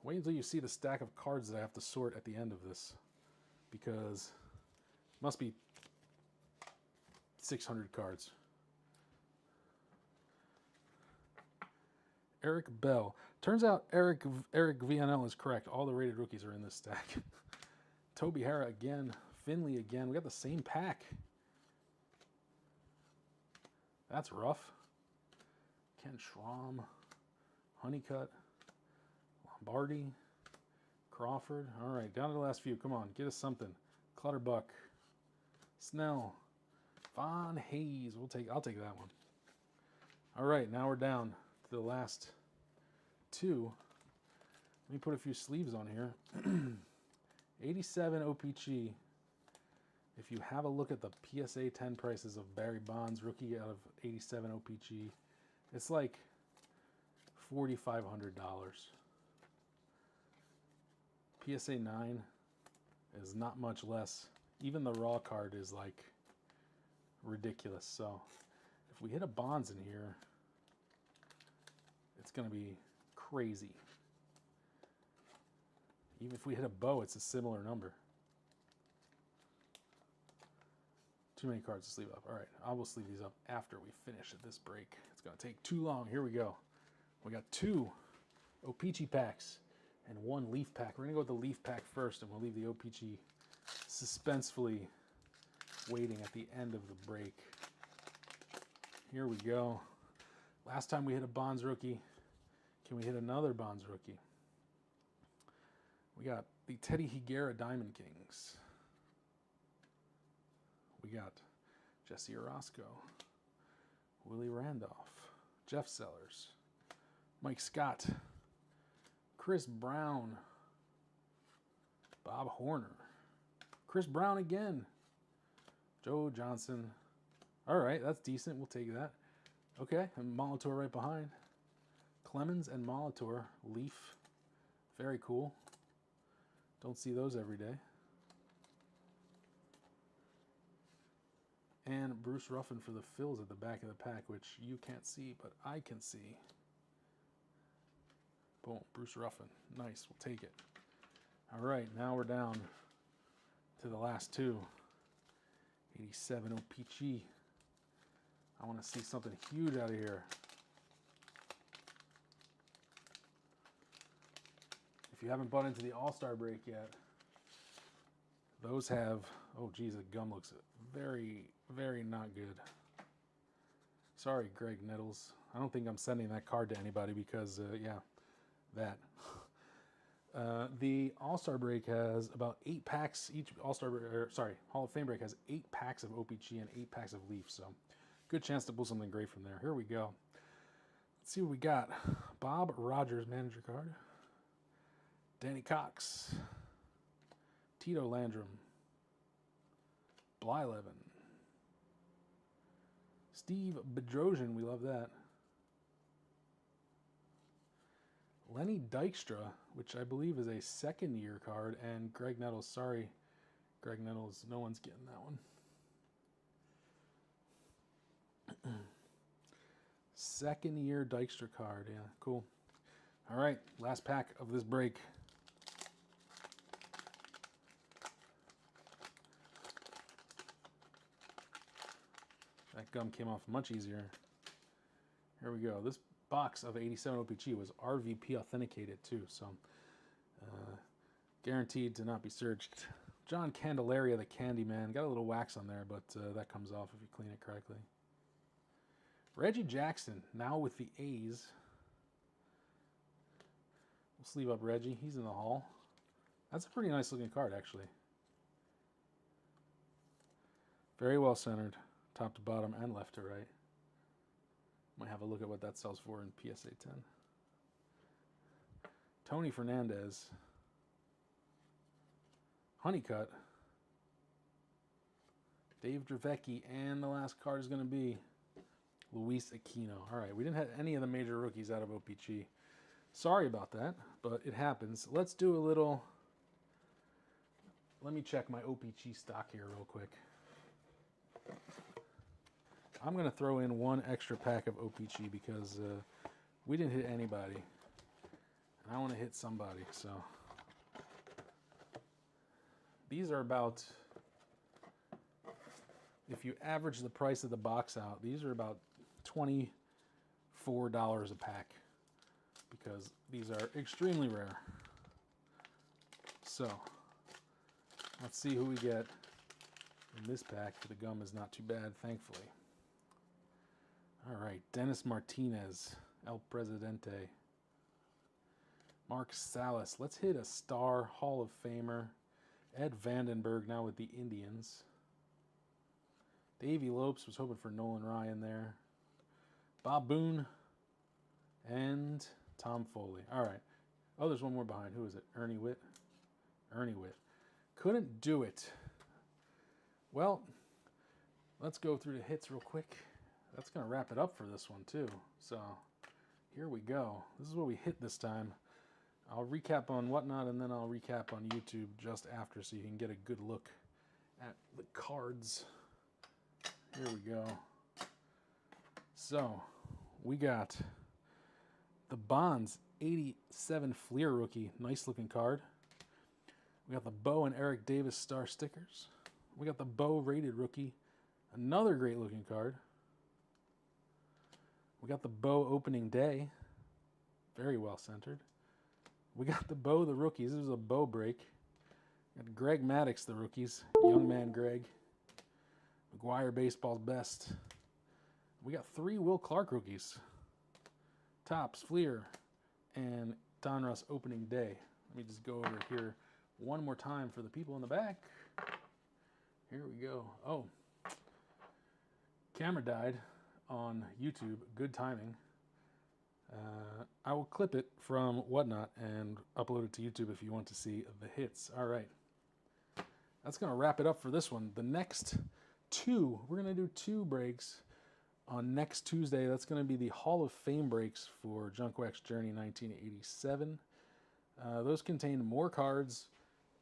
Wait until you see the stack of cards that I have to sort at the end of this, because it must be 600 cards. Eric Bell. Turns out Eric VNL is correct. All the rated rookies are in this stack. Toby Harrah again. Finley again. We got the same pack. That's rough. Ken Schramm. Honeycutt. Lombardi. Crawford. All right, down to the last few. Come on, get us something. Clutterbuck. Snell. Von Hayes. I'll take that one. All right, now we're down to the last 2. Let me put a few sleeves on here. 87 O-Pee-Chee. If you have a look at the PSA 10 prices of Barry Bonds, rookie out of 87 O-Pee-Chee, it's like $4,500. PSA 9 is not much less. Even the raw card is like ridiculous. So if we hit a bonds in here, it's going to be crazy. Even if we hit a bow, it's a similar number. Too many cards to sleeve up. All right, I will sleeve these up after we finish at this break. It's going to take too long. Here we go. We got 2 O-Pee-Chee packs and 1 leaf pack. We're going to go with the leaf pack first, and we'll leave the O-Pee-Chee suspensefully waiting at the end of the break. Here we go. Last time we hit a Bonds rookie. Can we hit another Bonds rookie? We got the Teddy Higuera Diamond Kings. We got Jesse Orozco, Willie Randolph, Jeff Sellers, Mike Scott, Chris Brown, Bob Horner, Chris Brown again, Joe Johnson. All right, that's decent. We'll take that. Okay, and Molitor right behind. Clemens and Molitor, Leaf. Very cool. Don't see those every day. And Bruce Ruffin for the Phils at the back of the pack, which you can't see, but I can see. Boom, Bruce Ruffin. Nice, we'll take it. All right, now we're down to the last 2. 87 O-Pee-Chee. I want to see something huge out of here. If you haven't bought into the All-Star break yet, those have, oh geez, the gum looks very, very not good. Sorry, Greg Nettles. I don't think I'm sending that card to anybody because, yeah, that. The All-Star break has about 8 packs. Each All-Star, Hall of Fame break has 8 packs of O-Pee-Chee and 8 packs of Leaf. So, good chance to pull something great from there. Here we go. Let's see what we got. Bob Rogers, manager card. Danny Cox. Tito Landrum. Blyleven. Steve Bedrosian, we love that. Lenny Dykstra, which I believe is a second-year card, and Greg Nettles. Sorry, Greg Nettles, no one's getting that one. Second-year Dykstra card, yeah, cool. All right, last pack of this break. That gum came off much easier. Here we go. This box of 87 O-Pee-Chee was RVP authenticated too, so guaranteed to not be searched. John Candelaria, the Candyman. Got a little wax on there, but that comes off if you clean it correctly. Reggie Jackson, now with the A's. We'll sleeve up Reggie. He's in the Hall. That's a pretty nice looking card, actually. Very well centered, top to bottom and left to right. Might have a look at what that sells for in PSA 10. Tony Fernandez. Honeycutt. Dave Dravecki. And the last card is going to be Luis Aquino. All right, we didn't have any of the major rookies out of O-Pee-Chee. Sorry about that, but it happens. Let's do a little... Let me check my O-Pee-Chee stock here real quick. I'm going to throw in 1 extra pack of O-Pee-Chee because we didn't hit anybody. And I want to hit somebody, so. These are about, if you average the price of the box out, these are about $24 a pack because these are extremely rare. So, let's see who we get in this pack. The gum is not too bad, thankfully. All right, Dennis Martinez, El Presidente. Mark Salas. Let's hit a star Hall of Famer. Ed Vandenberg now with the Indians. Davey Lopes, was hoping for Nolan Ryan there. Bob Boone. And Tom Foley. All right. Oh, there's one more behind. Who is it? Ernie Witt. Ernie Witt. Couldn't do it. Well, let's go through the hits real quick. That's going to wrap it up for this one, too. So, Here we go. This is what we hit this time. I'll recap on Whatnot, and then I'll recap on YouTube just after so you can get a good look at the cards. Here we go. So, we got the Bonds 87 Fleer rookie. Nice looking card. We got the Bo and Eric Davis star stickers. We got the Bo rated rookie. Another great looking card. We got the Bo opening day. Very well centered. We got the Bo the rookies. This is a Bo break. We got Greg Maddux the rookies. Young man Greg. McGuire baseball's best. We got 3 Will Clark rookies. Topps, Fleer, and Donruss opening day. Let me just go over here one more time for the people in the back. Here we go. Oh, camera died on YouTube. Good timing. I will clip it from Whatnot and upload it to YouTube if you want to see the hits. All right. That's going to wrap it up for this one. The next 2, we're going to do 2 breaks on next Tuesday. That's going to be the Hall of Fame breaks for Junk Wax Journey 1987. Those contain more cards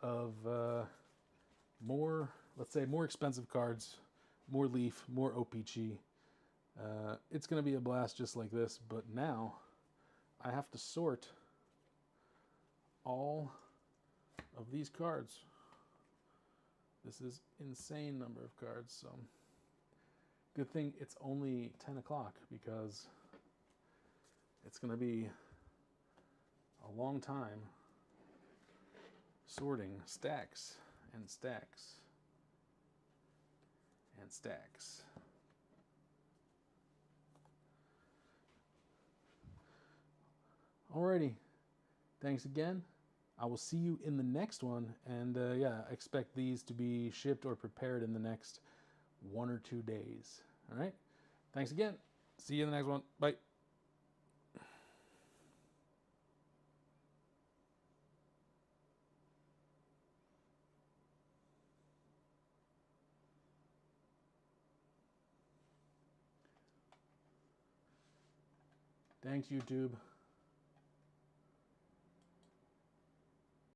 of more, let's say, more expensive cards, more Leaf, more O-Pee-Chee. It's going to be a blast just like this, but now I have to sort all of these cards. This is insane number of cards, so good thing it's only 10 o'clock because it's going to be a long time sorting stacks and stacks and stacks. Alrighty, thanks again. I will see you in the next one, and yeah, expect these to be shipped or prepared in the next 1 or 2 days. All right, thanks again. See you in the next one. Bye. Thanks, YouTube.